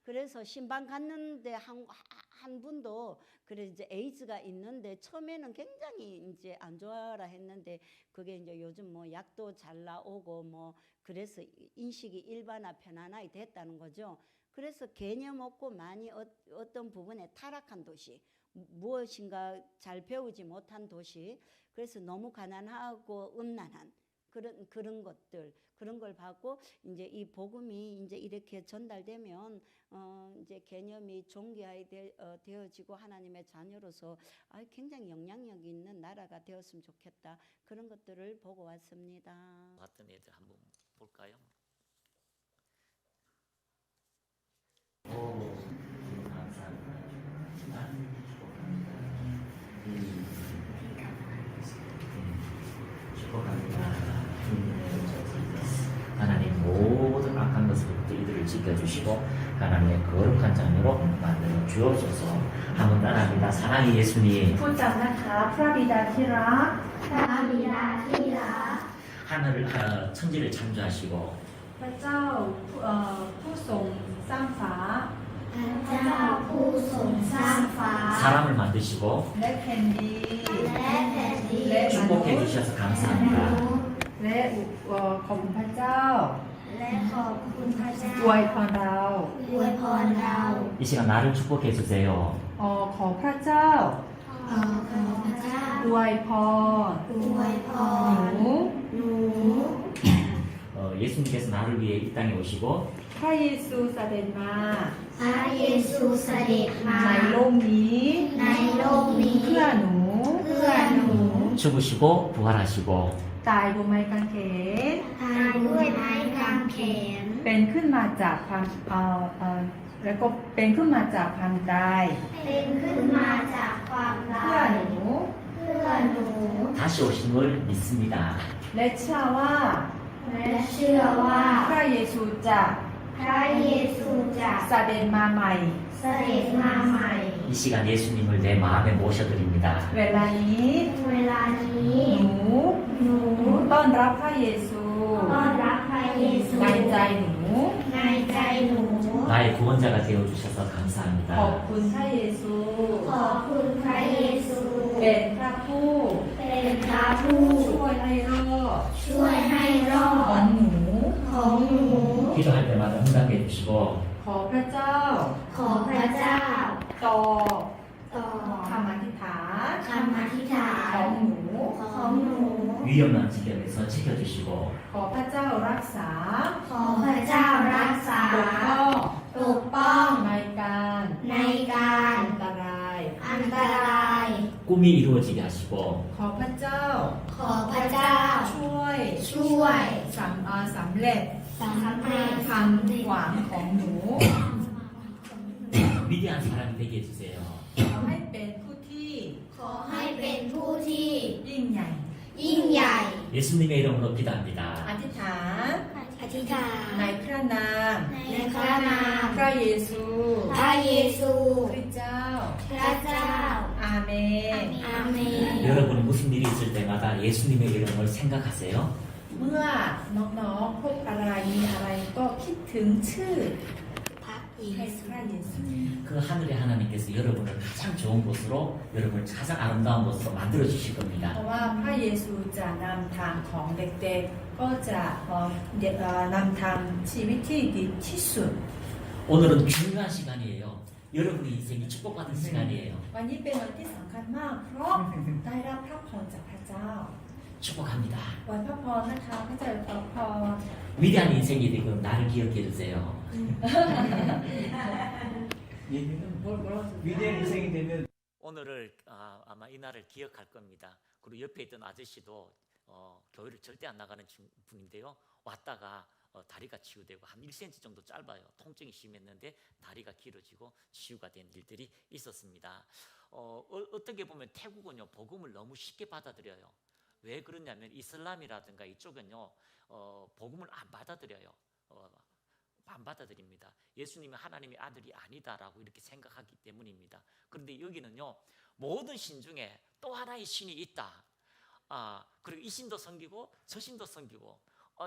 그래서 신방 갔는데 한 분도 그래 이제 에이즈가 있는데 처음에는 굉장히 이제 안 좋아라 했는데, 그게 이제 요즘 뭐 약도 잘 나오고 뭐 그래서 인식이 일반화 편안하게 됐다는 거죠. 그래서 개념 없고 많이 어떤 부분에 타락한 도시, 무엇인가 잘 배우지 못한 도시, 그래서 너무 가난하고 음란한 그런 것들, 그런 걸 받고 이제 이 복음이 이제 이렇게 전달되면 이제 개념이 종교화이 되어지고 하나님의 자녀로서 굉장히 영향력 있는 나라가 되었으면 좋겠다. 그런 것들을 보고 왔습니다. 봤던 애들 한번 볼까요? 하나님 모든 악한 것으로부터 이들을 지켜주시고 하나님의 거룩한 자녀로 만들어 주옵소서. 한번 따라합니다. 사랑의 예수님. พูดจำนะคะพระบิดาที่รัก 하늘을 천지를 창조하시고 พระเจ้าผู้ทรงสร้างฟ้า 사람을 만드시고 และแผ่นดินและ 축복해 주셔서 감사합니다. และขอบคุณพระเจ้าอวยพรเรา 이 시간 나를 축복해 주세요. ขอพระเจ้าอวยพรหนู 예수님께서 나를 위해 이 땅에 오시고 พระเยซูเสด็จมาในโลกนี้เพื่อหนู 죽으시고 부활하시고 ตายบนไม้กางเขนเป็นขึ้นมาจากความแล้วก็เป็นขึ้นมาจากความตายเพื่อหนู 다시 오신 걸 믿습니다. และเชื่อว่าพระเยซูจะเสด็จมาใหม่ 이 시간 예수님을 내 마음에 모셔드립니다. เวลานี้ เวลานี้ หนู หนู ต้อนรับพระเยซู ต้อนรับพระเยซู ในใจหนู ในใจหนู 나의 구원자가 되어 주셔서 ขอบ 감사합니다. คุณพระเยซู ขอบคุณพระเยซู เป็นพระผู้ เป็นพระผู้ ช่วยให้รอด ช่วยให้รอ ขอ ด งหนู ของหนู 기도할 때마다 응답해 주시고 ขอพระเจ้า ขอพระเจ้า ตอบ ต่อ คำอธิษฐาน คำอธิษฐา ขอน งหนู ของหนู 위험한 지경에서 지켜주시고 ขอพระเจ้ารักษา ขอพระเจ้ารักษา ปกป้อง ปกป้อง ในการ ในการ อันตราย อันตราย 꿈이 이루어지게 하시고 ขอพระเจ้า ขอพระเจ้า ช่วย ช่วย สำเร็จ สำเร็จ ความหวังของหนู 위대한 사람이 되게 해주세요. ขอให้เป็นผู้ที่ ขอให้เป็นผู้ที่ ยิ่งใหญ่ ยิ่งใหญ่ 예수님의 이름으로 기도합니다. อธิษฐาน อธิษฐาน ในพระนาม ในพระนาม พระเยซู พระเยซู พระเจ้า พระเจ้า อาเมน อาเมน 여러분이 무슨 일이 있을 때마다 예수님의 이름을 생각하세요. เมื่อน้องๆพบอะไรมีอะไรก็คิดถึงชื่อ พระเย ให้ ซู พระเยซู 그 하늘의 하나님께서 여러분을 가장 좋은 곳으로, 여러분을 가장 아름다운 곳으로 만들어 주실 เพ 겁니다. ราะว่าพระเยซูจะนำทางของเด็กๆ ก็จะนำทางชีวิตที่ดีที่สุด 오늘은 중요한 시간이에요. 여러분의 인생이 축복받는 시간이에요. วันนี้เป็นวันที่สำคัญมาก เพราะได้รับพระพรจากพระเจ้า 축복합니다. วันพระพรนะคะพระเจ้าพระพร 위대한 인생이 되고 나를 기억해 주세요. 위대한 인생이 되면 오늘을 아마 이날을 기억할 겁니다. 그리고 옆에 있던 아저씨도 교회를 절대 안 나가는 분인데요. 왔다가 다리가 치유되고 한 1cm 정도 짧아요. 통증이 심했는데 다리가 길어지고 치유가 된 일들이 있었습니다. 어떻게 보면 태국은요 복음을 너무 쉽게 받아들여요. 왜 그러냐면 이슬람이라든가 이쪽은요 복음을 안 받아들여요. 안 받아들입니다. 예수님이 하나님의 아들이 아니다라고 이렇게 생각하기 때문입니다. 그런데 여기는요 모든 신 중에 또 하나의 신이 있다. 그리고 이 신도 섬기고 저 신도 섬기고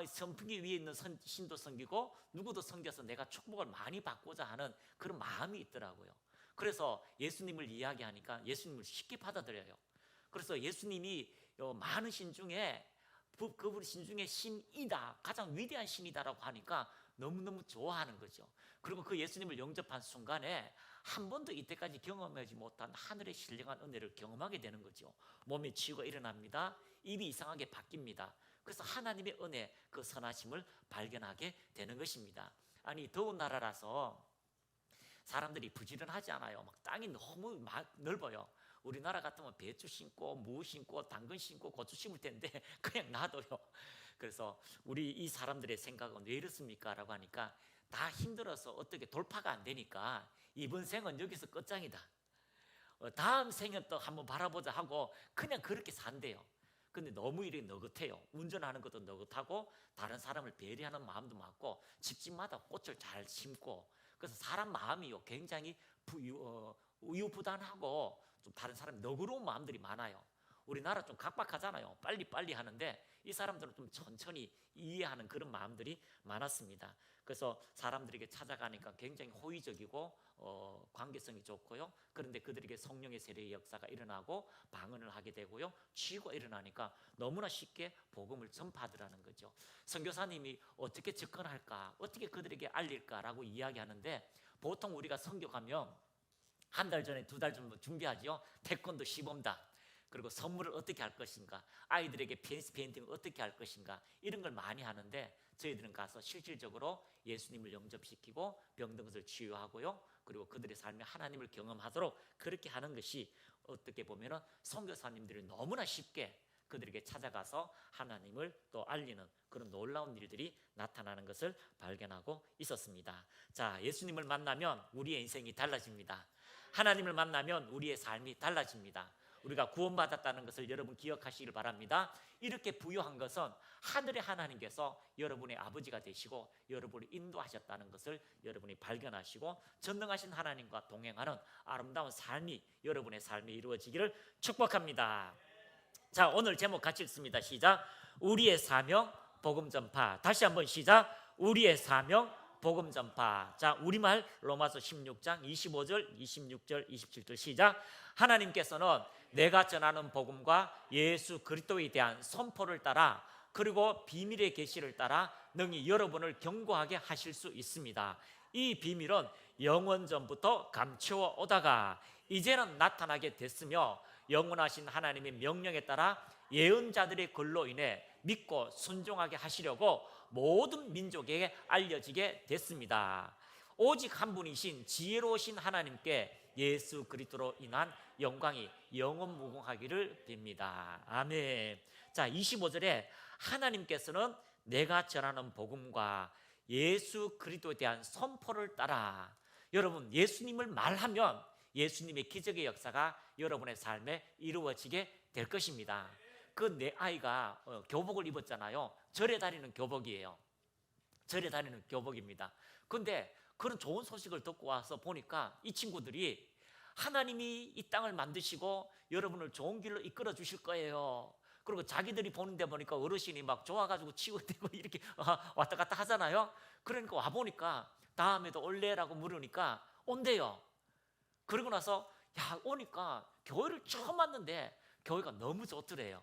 선풍기 위에 있는 신도 섬기고 누구도 섬겨서 내가 축복을 많이 받고자 하는 그런 마음이 있더라고요. 그래서 예수님을 이야기하니까 예수님을 쉽게 받아들여요. 그래서 예수님이 많은 신 중에 그분 신 중에 신이다, 가장 위대한 신이다라고 하니까 너무너무 좋아하는 거죠. 그리고 그 예수님을 영접한 순간에 한 번도 이때까지 경험하지 못한 하늘의 신령한 은혜를 경험하게 되는 거죠. 몸에 치유가 일어납니다. 입이 이상하게 바뀝니다. 그래서 하나님의 은혜, 그 선하심을 발견하게 되는 것입니다. 아니 더운 나라라서 사람들이 부지런하지 않아요. 막 땅이 너무 넓어요. 우리나라 같으면 배추 심고 무 심고 당근 심고 고추 심을 텐데 그냥 놔둬요. 그래서 우리 이 사람들의 생각은 왜 이렇습니까? 라고 하니까 다 힘들어서 어떻게 돌파가 안 되니까 이번 생은 여기서 끝장이다. 다음 생은 또 한번 바라보자 하고 그냥 그렇게 산대요. 근데 너무 일이 너긋해요. 운전하는 것도 너긋하고 다른 사람을 배려하는 마음도 많고 집집마다 꽃을 잘 심고 그래서 사람 마음이요 굉장히 우유부단하고 좀 다른 사람 너그러운 마음들이 많아요. 우리나라 좀 각박하잖아요. 빨리빨리 하는데 이 사람들은 좀 천천히 이해하는 그런 마음들이 많았습니다. 그래서 사람들에게 찾아가니까 굉장히 호의적이고 관계성이 좋고요. 그런데 그들에게 성령의 세례의 역사가 일어나고 방언을 하게 되고요. 치유가 일어나니까 너무나 쉽게 복음을 전파하더라는 거죠. 선교사님이 어떻게 접근할까, 어떻게 그들에게 알릴까라고 이야기하는데 보통 우리가 선교 가면 한 달 전에, 두 달 전부터 준비하죠. 태권도 시범다. 그리고 선물을 어떻게 할 것인가, 아이들에게 펜스 페인팅을 어떻게 할 것인가, 이런 걸 많이 하는데 저희들은 가서 실질적으로 예수님을 영접시키고 병든 것을 치유하고요. 그리고 그들의 삶에 하나님을 경험하도록 그렇게 하는 것이 어떻게 보면 선교사님들이 너무나 쉽게 그들에게 찾아가서 하나님을 또 알리는 그런 놀라운 일들이 나타나는 것을 발견하고 있었습니다. 자, 예수님을 만나면 우리의 인생이 달라집니다. 하나님을 만나면 우리의 삶이 달라집니다. 우리가 구원받았다는 것을 여러분 기억하시길 바랍니다. 이렇게 부여한 것은 하늘의 하나님께서 여러분의 아버지가 되시고 여러분을 인도하셨다는 것을 여러분이 발견하시고 전능하신 하나님과 동행하는 아름다운 삶이 여러분의 삶에 이루어지기를 축복합니다. 자, 오늘 제목 같이 읽습니다. 시작. 우리의 사명 복음 전파. 다시 한번 시작. 우리의 사명 복음 전파. 자, 우리말 로마서 16장 25절, 26절, 27절 시작. 하나님께서는 내가 전하는 복음과 예수 그리스도에 대한 선포를 따라 그리고 비밀의 계시를 따라 능히 여러분을 견고하게 하실 수 있습니다. 이 비밀은 영원 전부터 감추어 오다가 이제는 나타나게 됐으며 영원하신 하나님의 명령에 따라 예언자들의 글로 인해 믿고 순종하게 하시려고 모든 민족에게 알려지게 됐습니다. 오직 한 분이신 지혜로우신 하나님께 예수 그리스도로 인한 영광이 영원 무궁하기를 빕니다. 아멘. 자, 25절에 하나님께서는 내가 전하는 복음과 예수 그리스도에 대한 선포를 따라, 여러분 예수님을 말하면 예수님의 기적의 역사가 여러분의 삶에 이루어지게 될 것입니다. 그 내 아이가 교복을 입었잖아요. 절에 다니는 교복이에요. 절에 다니는 교복입니다. 그런데 그런 좋은 소식을 듣고 와서 보니까 이 친구들이 하나님이 이 땅을 만드시고 여러분을 좋은 길로 이끌어 주실 거예요. 그리고 자기들이 보는데 보니까 어르신이 막 좋아가지고 치우대고 이렇게 왔다 갔다 하잖아요. 그러니까 와보니까 다음에도 올래라고 물으니까 온대요. 그러고 나서 야, 오니까 교회를 처음 왔는데 교회가 너무 좋더래요.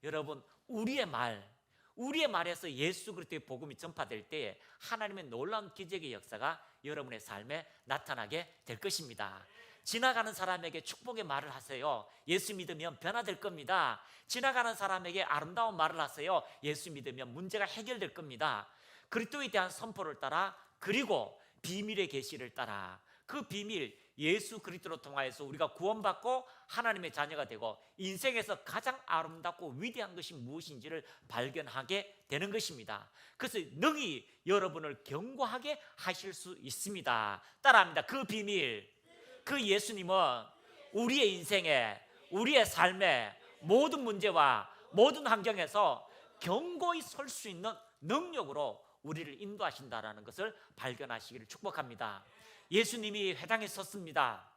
여러분, 우리의 말에서 예수 그리스도의 복음이 전파될 때에 하나님의 놀라운 기적의 역사가 여러분의 삶에 나타나게 될 것입니다. 지나가는 사람에게 축복의 말을 하세요. 예수 믿으면 변화될 겁니다. 지나가는 사람에게 아름다운 말을 하세요. 예수 믿으면 문제가 해결될 겁니다. 그리스도에 대한 선포를 따라 그리고 비밀의 계시를 따라 그 비밀 예수 그리스도로 통하여서 우리가 구원받고 하나님의 자녀가 되고 인생에서 가장 아름답고 위대한 것이 무엇인지를 발견하게 되는 것입니다. 그래서 능히 여러분을 견고하게 하실 수 있습니다. 따라합니다. 그 비밀, 그 예수님은 우리의 인생에, 우리의 삶에 모든 문제와 모든 환경에서 견고히 설 수 있는 능력으로 우리를 인도하신다라는 것을 발견하시기를 축복합니다. 예수님이 회당에 섰습니다.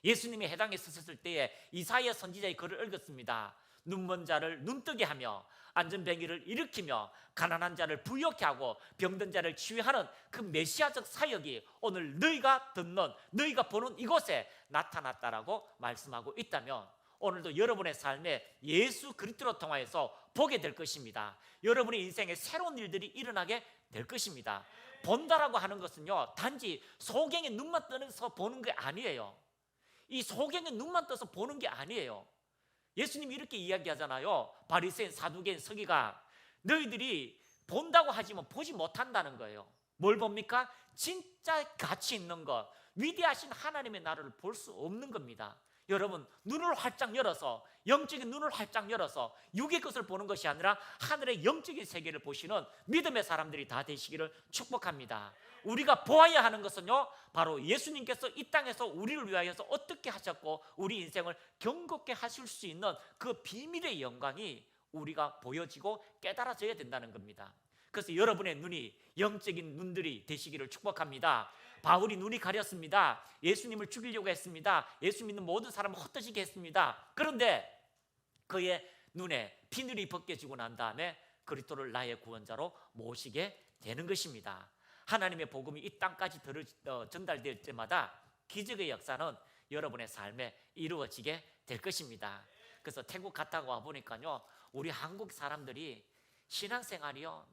예수님이 회당에 섰을 때에 이사야 선지자의 글을 읽었습니다. 눈먼 자를 눈뜨게 하며 안전병이를 일으키며 가난한 자를 부유케 하고 병든 자를 치유하는 그 메시아적 사역이 오늘 너희가 듣는, 너희가 보는 이곳에 나타났다라고 말씀하고 있다면 오늘도 여러분의 삶에 예수 그리스도로 통하여서 보게 될 것입니다. 여러분의 인생에 새로운 일들이 일어나게 될 것입니다. 본다라고 하는 것은요, 단지 소경의 눈만 떠서 보는 게 아니에요. 이 소경의 눈만 떠서 보는 게 아니에요. 예수님이 이렇게 이야기하잖아요. 바리새인, 사두개인, 서기가 너희들이 본다고 하지만 보지 못한다는 거예요. 뭘 봅니까? 진짜 가치 있는 것, 위대하신 하나님의 나라를 볼 수 없는 겁니다. 여러분, 눈을 활짝 열어서, 영적인 눈을 활짝 열어서 육의 것을 보는 것이 아니라 하늘의 영적인 세계를 보시는 믿음의 사람들이 다 되시기를 축복합니다. 우리가 보아야 하는 것은요, 바로 예수님께서 이 땅에서 우리를 위하여서 어떻게 하셨고 우리 인생을 견고하게 하실 수 있는 그 비밀의 영광이 우리가 보여지고 깨달아져야 된다는 겁니다. 그래서 여러분의 눈이 영적인 눈들이 되시기를 축복합니다. 바울이 눈이 가렸습니다. 예수님을 죽이려고 했습니다. 예수 믿는 모든 사람을 흩어지게 했습니다. 그런데 그의 눈에 비늘이 벗겨지고 난 다음에 그리스도를 나의 구원자로 모시게 되는 것입니다. 하나님의 복음이 이 땅까지 전달될 때마다 기적의 역사는 여러분의 삶에 이루어지게 될 것입니다. 그래서 태국 갔다가 와보니까요, 우리 한국 사람들이 신앙생활이요,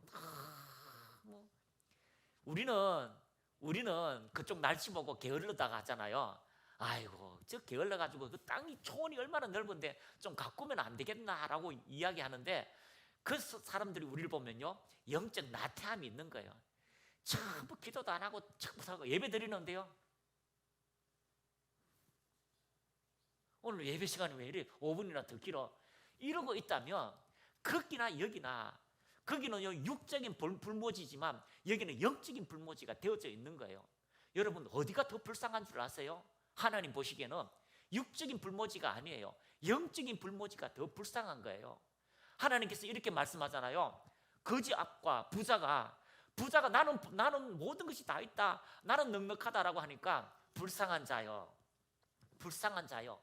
우리는 그쪽 날씨 보고 게을르다가 하잖아요. 아이고, 저 게을러가지고 그 땅이 초원이 얼마나 넓은데 좀 가꾸면 안 되겠나라고 이야기하는데 그 사람들이 우리를 보면요, 영적 나태함이 있는 거예요. 전부 기도도 안 하고 전부 예배 드리는데요, 오늘 예배 시간이 왜 이래 5분이나 더 길어 이러고 있다면 거기나 여기나, 거기는 육적인 불모지지만 여기는 영적인 불모지가 되어져 있는 거예요. 여러분, 어디가 더 불쌍한 줄 아세요? 하나님 보시기에는 육적인 불모지가 아니에요. 영적인 불모지가 더 불쌍한 거예요. 하나님께서 이렇게 말씀하잖아요. 거지 앞과 부자가 나는 모든 것이 다 있다, 나는 넉넉하다라고 하니까 불쌍한 자요, 불쌍한 자요.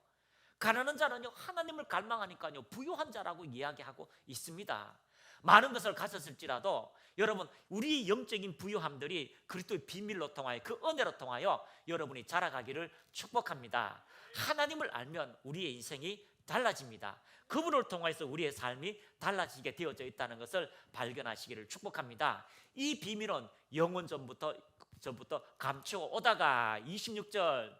가난한 자는요, 하나님을 갈망하니까요, 부유한 자라고 이야기하고 있습니다. 많은 것을 가졌을지라도 여러분, 우리 영적인 부유함들이 그리스도의 비밀로 통하여, 그 은혜로 통하여 여러분이 자라가기를 축복합니다. 하나님을 알면 우리의 인생이 달라집니다. 그분을 통해서 우리의 삶이 달라지게 되어져 있다는 것을 발견하시기를 축복합니다. 이 비밀은 영원 전부터 감추어 오다가 26절,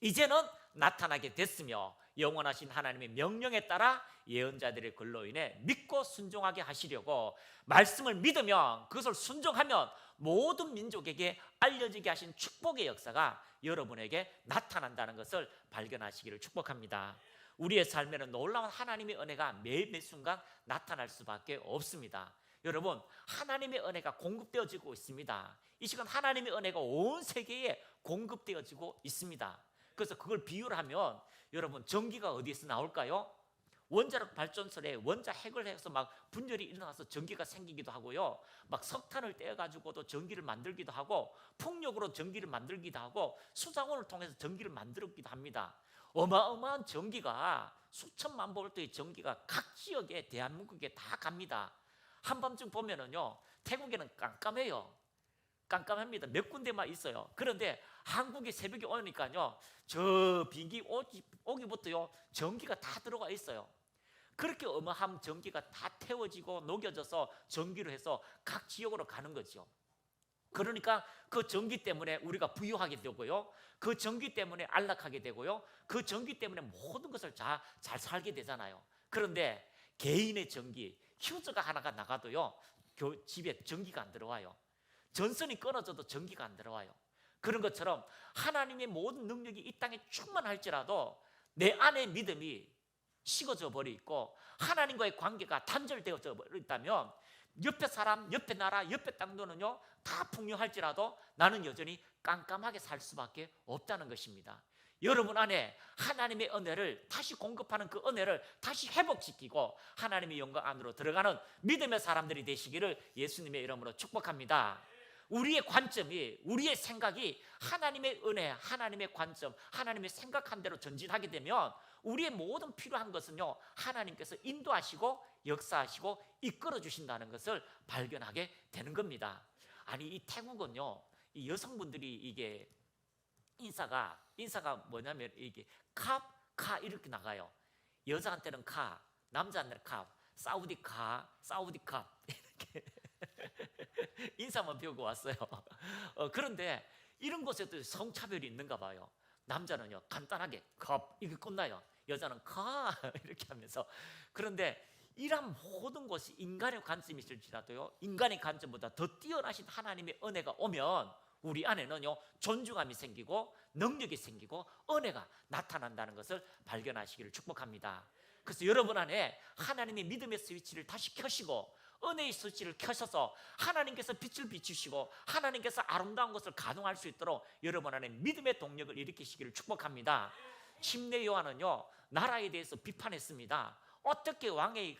이제는 나타나게 됐으며 영원하신 하나님의 명령에 따라 예언자들의 글로 인해 믿고 순종하게 하시려고, 말씀을 믿으면, 그것을 순종하면 모든 민족에게 알려지게 하신 축복의 역사가 여러분에게 나타난다는 것을 발견하시기를 축복합니다. 우리의 삶에는 놀라운 하나님의 은혜가 매 순간 나타날 수밖에 없습니다. 여러분, 하나님의 은혜가 공급되어지고 있습니다. 이 시간 하나님의 은혜가 온 세계에 공급되어지고 있습니다. 그래서 그걸 비유를 하면, 여러분, 전기가 어디에서 나올까요? 원자력 발전소에 원자 핵을 해서 막 분열이 일어나서 전기가 생기기도 하고요, 막 석탄을 떼어가지고도 전기를 만들기도 하고, 풍력으로 전기를 만들기도 하고, 수자원을 통해서 전기를 만들기도 합니다. 어마어마한 전기가, 수천만 볼트의 전기가 각 지역에, 대한민국에 다 갑니다. 한밤중 보면은요, 태국에는 깜깜해요. 깜깜합니다. 몇 군데만 있어요. 그런데 한국이 새벽에 오니까요, 저 비행기 오기부터요, 전기가 다 들어가 있어요. 그렇게 어마한 전기가 다 태워지고 녹여져서 전기로 해서 각 지역으로 가는 거죠. 그러니까 그 전기 때문에 우리가 부유하게 되고요, 그 전기 때문에 안락하게 되고요, 그 전기 때문에 모든 것을 잘 살게 되잖아요. 그런데 개인의 전기, 휴즈가 하나가 나가도요, 집에 전기가 안 들어와요. 전선이 끊어져도 전기가 안 들어와요. 그런 것처럼 하나님의 모든 능력이 이 땅에 충만할지라도 내 안의 믿음이 식어져 버리고 하나님과의 관계가 단절되어져 버렸다면, 옆에 사람, 옆에 나라, 옆에 땅도는요 다 풍요할지라도 나는 여전히 깜깜하게 살 수밖에 없다는 것입니다. 여러분 안에 하나님의 은혜를 다시 공급하는, 그 은혜를 다시 회복시키고 하나님의 영광 안으로 들어가는 믿음의 사람들이 되시기를 예수님의 이름으로 축복합니다. 우리의 관점이, 우리의 생각이 하나님의 은혜, 하나님의 관점, 하나님의 생각한 대로 전진하게 되면 우리의 모든 필요한 것은요, 하나님께서 인도하시고 역사하시고 이끌어 주신다는 것을 발견하게 되는 겁니다. 아니, 이 태국은요, 이 여성분들이 이게 인사가 뭐냐면 이게 카 이렇게 나가요. 여자한테는 카, 남자한테는 카, 사우디 이렇게 인사만 배우고 왔어요. 그런데 이런 곳에도 성차별이 있는가 봐요. 남자는요 간단하게 컵 이게 끝나요. 여자는 카 이렇게 하면서. 그런데 이런 모든 것이 인간의 관점이 있을지라도요, 인간의 관점보다 더 뛰어나신 하나님의 은혜가 오면 우리 안에는요 존중감이 생기고 능력이 생기고 은혜가 나타난다는 것을 발견하시기를 축복합니다. 그래서 여러분 안에 하나님의 믿음의 스위치를 다시 켜시고 은혜의 스위치를 켜셔서 하나님께서 빛을 비추시고 하나님께서 아름다운 것을 가동할 수 있도록 여러분 안에 믿음의 동력을 일으키시기를 축복합니다. 침례 요한은요 나라에 대해서 비판했습니다. 어떻게 왕의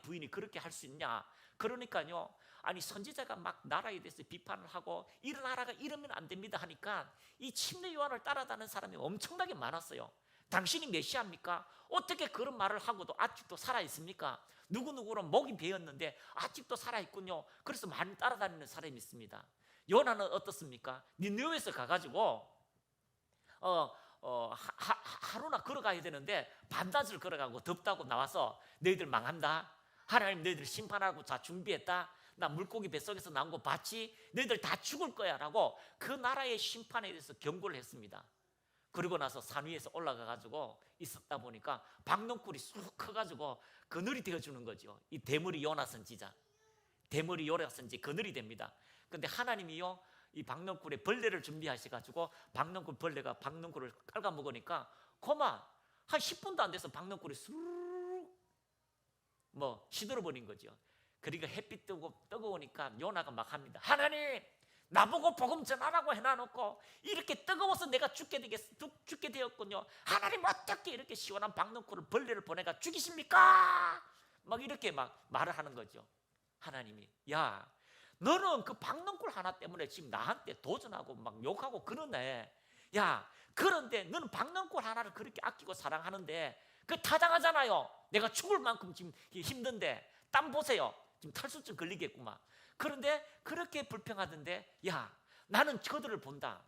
부인이 그렇게 할 수 있냐. 그러니까요, 아니 선지자가 막 나라에 대해서 비판을 하고 이 나라가 이러면 안 됩니다 하니까 이 침례 요한을 따라다니는 사람이 엄청나게 많았어요. 당신이 메시아입니까? 어떻게 그런 말을 하고도 아직도 살아있습니까? 누구누구는 목이 베었는데 아직도 살아있군요. 그래서 많이 따라다니는 사람이 있습니다. 요나는 어떻습니까? 니느웨에서 가가지고 하루나 걸어가야 되는데 반나절 걸어가고 덥다고 나와서 너희들 망한다, 하나님 너희들 심판하고 다 준비했다, 나 물고기 뱃속에서 나온 거 봤지? 너희들 다 죽을 거야 라고 그 나라의 심판에 대해서 경고를 했습니다. 그리고 나서 산 위에서 올라가가지고 있었다 보니까 박넝쿨이 쑥 커가지고 그늘이 되어주는 거죠. 이 대머리 요나 선지자, 대머리 요나 선지 그늘이 됩니다. 근데 하나님이요 이 박넝쿨에 벌레를 준비하셔가지고 박넝쿨 벌레가 박넝쿨을 깔아먹으니까 그만 한 10분도 안 돼서 박넝쿨이 쑥 시들어버린 거죠. 그러니까 햇빛 뜨고 뜨거우니까 요나가 막 합니다. 하나님, 나보고 복음 전하라고 해놔놓고 이렇게 뜨거워서 내가 죽게 되었군요. 하나님 어떻게 이렇게 시원한 박넝쿨을 벌레를 보내가 죽이십니까? 막 이렇게 막 말을 하는 거죠. 하나님이 야 너는 그 박넝쿨 하나 때문에 지금 나한테 도전하고 막 욕하고 그러네. 야 그런데 너는 박넝쿨 하나를 그렇게 아끼고 사랑하는데 그 타당하잖아요. 내가 죽을 만큼 지금 힘든데 땀 보세요. 지금 탈수증 걸리겠구만. 그런데 그렇게 불평하던데 야 나는 그들을 본다.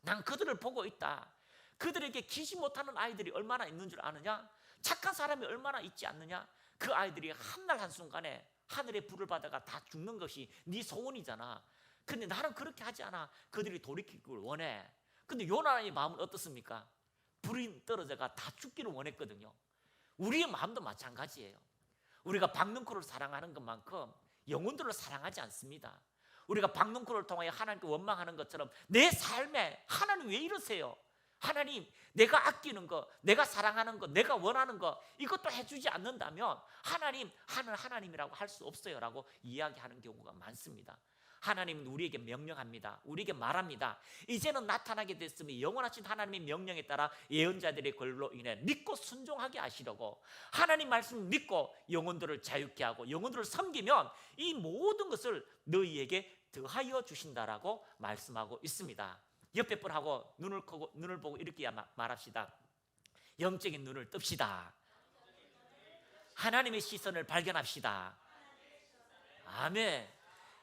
난 그들을 보고 있다. 그들에게 기지 못하는 아이들이 얼마나 있는 줄 아느냐? 착한 사람이 얼마나 있지 않느냐? 그 아이들이 한날 한순간에 하늘의 불을 받아가 다 죽는 것이 네 소원이잖아. 근데 나는 그렇게 하지 않아. 그들이 돌이키기를 원해. 근데 요나의 마음은 어떻습니까? 불이 떨어져가 다 죽기를 원했거든요. 우리의 마음도 마찬가지예요. 우리가 박넝쿨을 사랑하는 것만큼 영혼들을 사랑하지 않습니다. 우리가 박넝쿨을 통하여 하나님께 원망하는 것처럼 내 삶에 하나님 왜 이러세요? 하나님 내가 아끼는 거, 내가 사랑하는 거, 내가 원하는 거 이것도 해주지 않는다면 하나님 하나님이라고 할 수 없어요 라고 이야기하는 경우가 많습니다. 하나님은 우리에게 명령합니다. 우리에게 말합니다. 이제는 나타나게 됐으니 영원하신 하나님의 명령에 따라 예언자들의 글로 인해 믿고 순종하게 하시려고 하나님 말씀 믿고 영혼들을 자유케 하고 영혼들을 섬기면 이 모든 것을 너희에게 더하여 주신다라고 말씀하고 있습니다. 옆에 분하고 눈을 보고 이렇게 말합시다. 영적인 눈을 뜹시다. 하나님의 시선을 발견합시다. 아멘.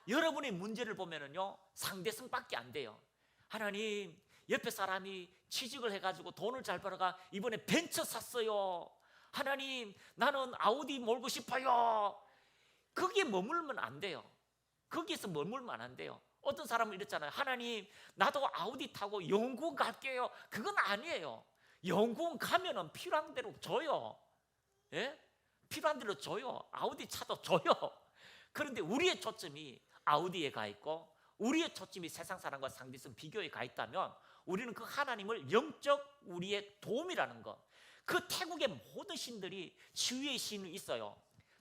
여러분의 문제를 보면은요 상대성밖에 안 돼요. 하나님 옆에 사람이 취직을 해가지고 돈을 잘 벌어가 이번에 벤처 샀어요. 하나님 나는 아우디 몰고 싶어요. 거기에 머물면 안 돼요. 거기에서 머물면 안 돼요. 어떤 사람은 이랬잖아요. 하나님 나도 아우디 타고 영국은 갈게요. 그건 아니에요. 영국은 가면은 필요한 대로 줘요. 예? 필요한 대로 줘요. 아우디 차도 줘요. 그런데 우리의 초점이 아우디에 가 있고 우리의 초점이 세상 사람과 상대성 비교에 가 있다면 우리는 그 하나님을 영적 우리의 도움이라는 것, 그 태국의 모든 신들이 치유의 신이 있어요.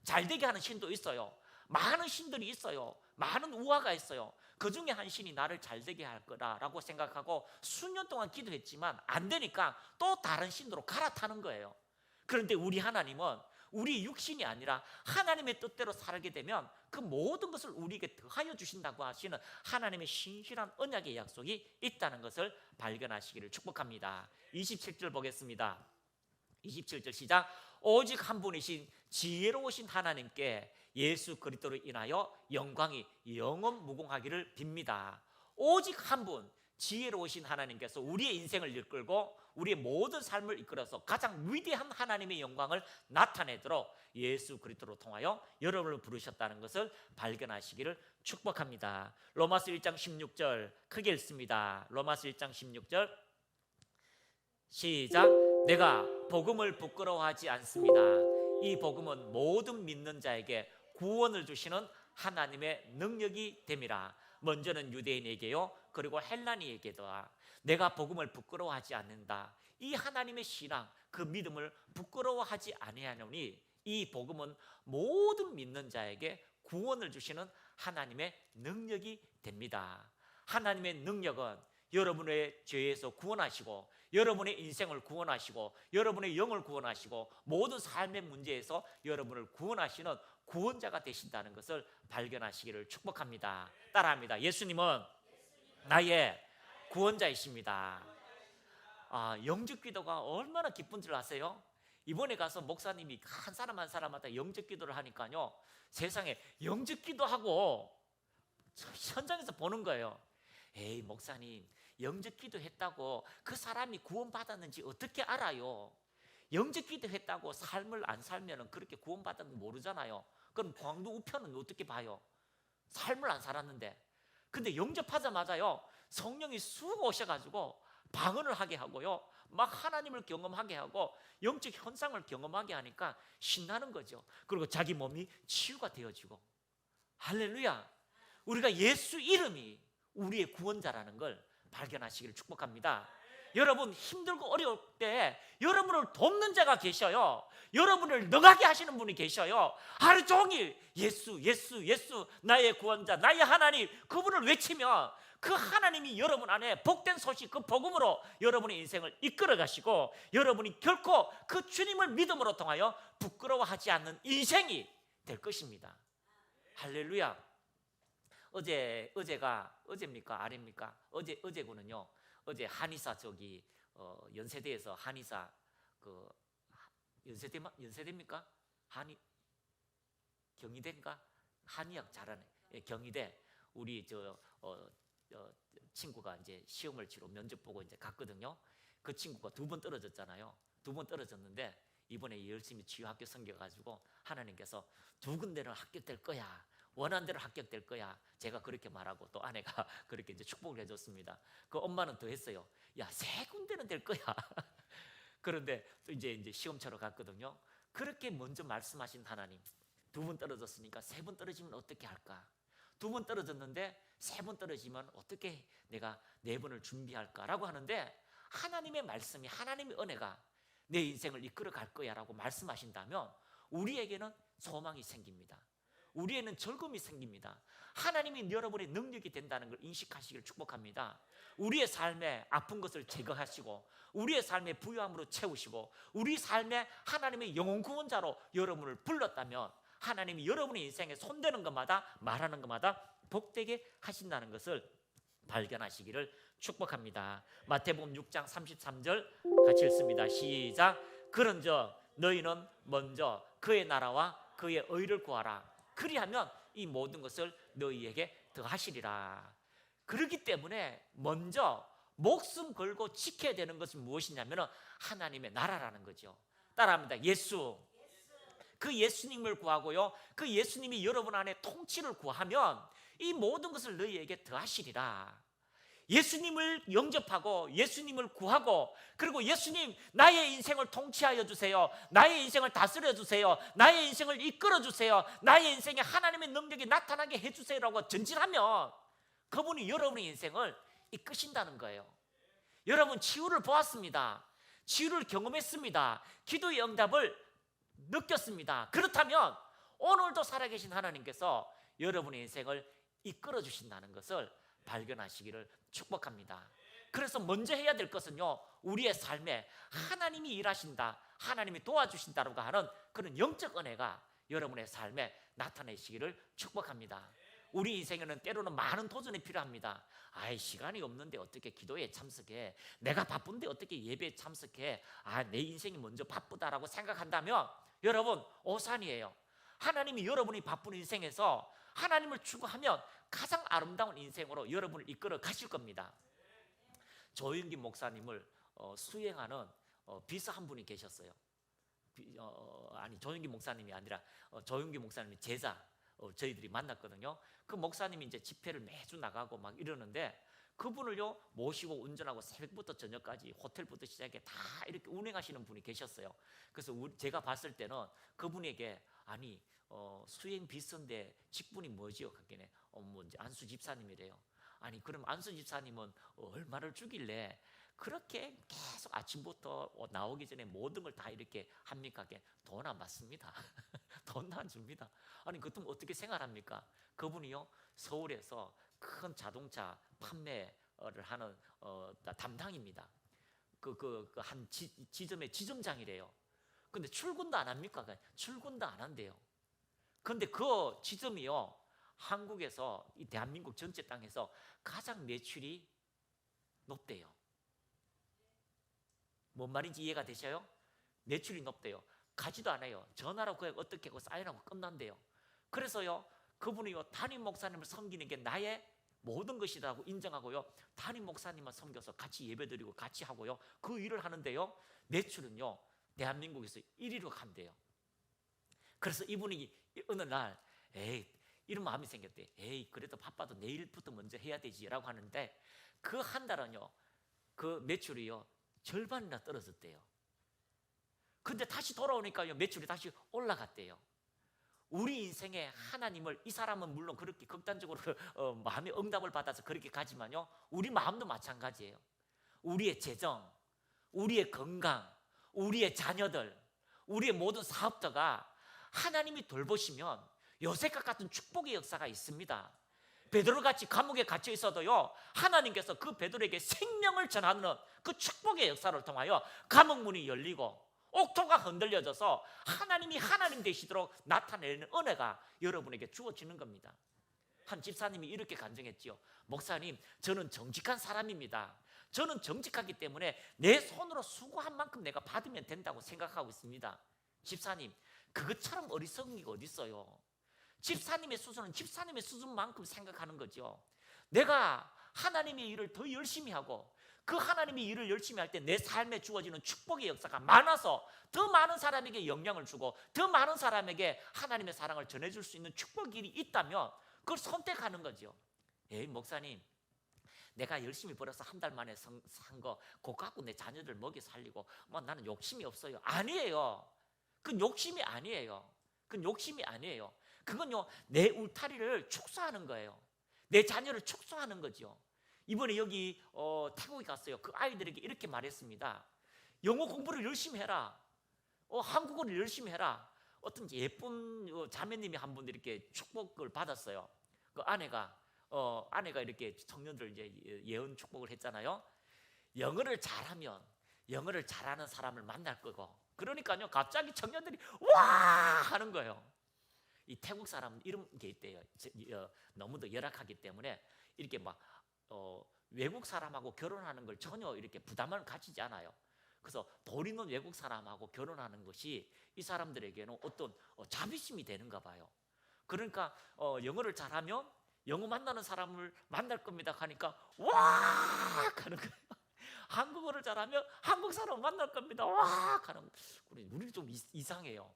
잘되게 하는 신도 있어요. 많은 신들이 있어요. 많은 우화가 있어요. 그 중에 한 신이 나를 잘되게 할 거라고 생각하고 수년 동안 기도했지만 안 되니까 또 다른 신으로 갈아타는 거예요. 그런데 우리 하나님은 우리 육신이 아니라 하나님의 뜻대로 살게 되면 그 모든 것을 우리에게 더하여 주신다고 하시는 하나님의 신실한 언약의 약속이 있다는 것을 발견하시기를 축복합니다. 27절 보겠습니다. 27절 시작. 오직 한 분이신 지혜로우신 하나님께 예수 그리스도로 인하여 영광이 영원 무궁하기를 빕니다. 오직 한 분 지혜로우신 하나님께서 우리의 인생을 이끌고 우리의 모든 삶을 이끌어서 가장 위대한 하나님의 영광을 나타내도록 예수 그리스도로 통하여 여러분을 부르셨다는 것을 발견하시기를 축복합니다. 로마서 1장 16절 크게 읽습니다. 로마서 1장 16절 시작. 내가 복음을 부끄러워하지 않습니다. 이 복음은 모든 믿는 자에게 구원을 주시는 하나님의 능력이 됨이라. 먼저는 유대인에게요 그리고 헬라니에게도 내가 복음을 부끄러워하지 않는다. 이 하나님의 신앙 그 믿음을 부끄러워하지 아니하노니 이 복음은 모든 믿는 자에게 구원을 주시는 하나님의 능력이 됩니다. 하나님의 능력은 여러분의 죄에서 구원하시고 여러분의 인생을 구원하시고 여러분의 영을 구원하시고 모든 삶의 문제에서 여러분을 구원하시는 구원자가 되신다는 것을 발견하시기를 축복합니다. 따라합니다. 예수님은 나의 구원자이십니다. 영적 기도가 얼마나 기쁜 줄 아세요? 이번에 가서 목사님이 한 사람 한 사람마다 영적 기도를 하니까요 세상에 영적 기도하고 현장에서 보는 거예요. 에이 목사님 영적 기도했다고 그 사람이 구원받았는지 어떻게 알아요? 영적 기도했다고 삶을 안 살면 그렇게 구원받았는지 모르잖아요. 그럼 광두 우편은 어떻게 봐요? 삶을 안 살았는데. 근데 영접하자마자요 성령이 쑥 오셔가지고 방언을 하게 하고요 막 하나님을 경험하게 하고 영적 현상을 경험하게 하니까 신나는 거죠. 그리고 자기 몸이 치유가 되어지고. 할렐루야. 우리가 예수 이름이 우리의 구원자라는 걸 발견하시기를 축복합니다. 여러분 힘들고 어려울 때 여러분을 돕는 자가 계셔요. 여러분을 능하게 하시는 분이 계셔요. 하루 종일 예수 예수 예수 나의 구원자 나의 하나님 그분을 외치면 그 하나님이 여러분 안에 복된 소식 그 복음으로 여러분의 인생을 이끌어 가시고 여러분이 결코 그 주님을 믿음으로 통하여 부끄러워하지 않는 인생이 될 것입니다. 할렐루야. 어제입니까 아닙니까? 어제군은요. 어제 한의사 저기 연세대에서 한의사 그 연세대입니까? 경희대인가? 한의학 잘하네. 예, 경희대 우리 친구가 이제 시험을 치러 면접 보고 이제 갔거든요. 그 친구가 2번 떨어졌잖아요. 2번 떨어졌는데 이번에 열심히 치유학교 섬겨가지고 하나님께서 2군데는 합격될 거야. 원하는 대로 합격될 거야. 제가 그렇게 말하고 또 아내가 그렇게 이제 축복을 해줬습니다. 그 엄마는 더 했어요. 야, 3군데는 될 거야. 그런데 또 이제 시험 치러 갔거든요. 그렇게 먼저 말씀하신 하나님, 2번 떨어졌으니까 3번 떨어지면 어떻게 할까? 2번 떨어졌는데 3번 떨어지면 어떻게 내가 4번을 준비할까라고 하는데 하나님의 말씀이 하나님의 은혜가 내 인생을 이끌어 갈 거야라고 말씀하신다면 우리에게는 소망이 생깁니다. 우리에는 즐거움이 생깁니다. 하나님이 여러분의 능력이 된다는 걸 인식하시기를 축복합니다. 우리의 삶에 아픈 것을 제거하시고 우리의 삶에 부유함으로 채우시고 우리 삶에 하나님의 영혼 구원자로 여러분을 불렀다면 하나님이 여러분의 인생에 손대는 것마다 말하는 것마다 복되게 하신다는 것을 발견하시기를 축복합니다. 마태복음 6장 33절 같이 읽습니다. 시작. 그런즉 너희는 먼저 그의 나라와 그의 의를 구하라. 그리하면 이 모든 것을 너희에게 더하시리라. 그렇기 때문에 먼저 목숨 걸고 지켜야 되는 것은 무엇이냐면 하나님의 나라라는 거죠. 따라합니다. 예수. 그 예수님을 구하고요. 그 예수님이 여러분 안에 통치를 구하면 이 모든 것을 너희에게 더하시리라. 예수님을 영접하고 예수님을 구하고 그리고 예수님 나의 인생을 통치하여 주세요. 나의 인생을 다스려 주세요. 나의 인생을 이끌어 주세요. 나의 인생에 하나님의 능력이 나타나게 해주세요라고 전진하면 그분이 여러분의 인생을 이끄신다는 거예요. 여러분 치유를 보았습니다. 치유를 경험했습니다. 기도의 응답을 느꼈습니다. 그렇다면 오늘도 살아계신 하나님께서 여러분의 인생을 이끌어 주신다는 것을 발견하시기를 축복합니다. 그래서 먼저 해야 될 것은요, 우리의 삶에 하나님이 일하신다, 하나님이 도와주신다라고 하는 그런 영적 은혜가 여러분의 삶에 나타내시기를 축복합니다. 우리 인생에는 때로는 많은 도전이 필요합니다. 아이, 시간이 없는데 어떻게 기도에 참석해? 내가 바쁜데 어떻게 예배에 참석해? 내 인생이 먼저 바쁘다라고 생각한다면 여러분 오산이에요. 하나님이 여러분이 바쁜 인생에서 하나님을 추구하면 가장 아름다운 인생으로 여러분을 이끌어 가실 겁니다. 조윤기 목사님을 수행하는 비서 한 분이 계셨어요. 조윤기 목사님이 아니라 조윤기 목사님의 제자 저희들이 만났거든요. 그 목사님이 이제 집회를 매주 나가고 막 이러는데 그분을요 모시고 운전하고 새벽부터 저녁까지 호텔부터 시작해 다 이렇게 운행하시는 분이 계셨어요. 그래서 제가 봤을 때는 그분에게 수행 비서인데 직분이 뭐지요? 그랬더니 이제 안수 집사님이래요. 그럼 안수 집사님은 얼마를 주길래 그렇게 계속 아침부터 나오기 전에 모든 걸 다 이렇게 합니까? 돈 안 받습니다. 돈 안 줍니다. 그것도 어떻게 생활합니까? 그분이요 서울에서 큰 자동차 판매를 하는 담당입니다. 한 지점의 지점장이래요. 근데 출근도 안 합니까? 출근도 안 한대요. 근데 그 지점이요 한국에서 이 대한민국 전체 땅에서 가장 매출이 높대요. 뭔 말인지 이해가 되셔요? 매출이 높대요. 가지도 않아요. 전화로 그냥 어떻게 하고 사인하고 끝난대요. 그래서요 그분이요 담임 목사님을 섬기는 게 나의 모든 것이라고 인정하고요 담임 목사님만 섬겨서 같이 예배드리고 같이 하고요 그 일을 하는데요 매출은요 대한민국에서 1위로 간대요. 그래서 이분이 어느 날 이런 마음이 생겼대. 그래도 바빠도 내일부터 먼저 해야 되지라고 하는데 그 한 달은요 그 매출이요 절반이나 떨어졌대요. 근데 다시 돌아오니까요 매출이 다시 올라갔대요. 우리 인생에 하나님을 이 사람은 물론 그렇게 극단적으로 마음의 응답을 받아서 그렇게 가지만요 우리 마음도 마찬가지예요. 우리의 재정, 우리의 건강, 우리의 자녀들, 우리의 모든 사업자가 하나님이 돌보시면 요셉과 같은 축복의 역사가 있습니다. 베드로같이 감옥에 갇혀 있어도요, 하나님께서 그 베드로에게 생명을 전하는 그 축복의 역사를 통하여 감옥 문이 열리고 옥토가 흔들려져서 하나님이 하나님 되시도록 나타내는 은혜가 여러분에게 주어지는 겁니다. 한 집사님이 이렇게 간증했지요. 목사님, 저는 정직한 사람입니다. 저는 정직하기 때문에 내 손으로 수고한 만큼 내가 받으면 된다고 생각하고 있습니다. 집사님, 그것처럼 어리석은 게 어디 있어요? 집사님의 수준은 집사님의 수준만큼 생각하는 거죠. 내가 하나님의 일을 더 열심히 하고 그 하나님의 일을 열심히 할 때 내 삶에 주어지는 축복의 역사가 많아서 더 많은 사람에게 영향을 주고 더 많은 사람에게 하나님의 사랑을 전해줄 수 있는 축복의 일이 있다면 그걸 선택하는 거죠. 에이, 목사님, 내가 열심히 벌어서 한 달 만에 산 거 그거 갖고 내 자녀들 먹여 살리고 뭐 나는 욕심이 없어요. 아니에요. 그건 욕심이 아니에요. 그건 욕심이 아니에요. 그건요, 내 울타리를 축소하는 거예요. 내 자녀를 축소하는 거죠. 이번에 여기 태국에 갔어요. 그 아이들에게 이렇게 말했습니다. 영어 공부를 열심히 해라. 한국어를 열심히 해라. 어떤 예쁜 자매님이 한 분 이렇게 축복을 받았어요. 그 아내가 이렇게 청년들 이제 예언 축복을 했잖아요. 영어를 잘하면 영어를 잘하는 사람을 만날 거고, 그러니까요, 갑자기 청년들이 와 하는 거예요. 이 태국 사람은 이런 게 있대요. 너무도 열악하기 때문에 이렇게 막 외국 사람하고 결혼하는 걸 전혀 이렇게 부담을 가지지 않아요. 그래서 돈 있는 외국 사람하고 결혼하는 것이 이 사람들에게는 어떤 자비심이 되는가 봐요. 그러니까 영어를 잘하면 영어 만나는 사람을 만날 겁니다 하니까 와 하는 거예요. 한국어를 잘하면 한국 사람을 만날 겁니다. 와 하는 거예요. 우리 좀 이상해요.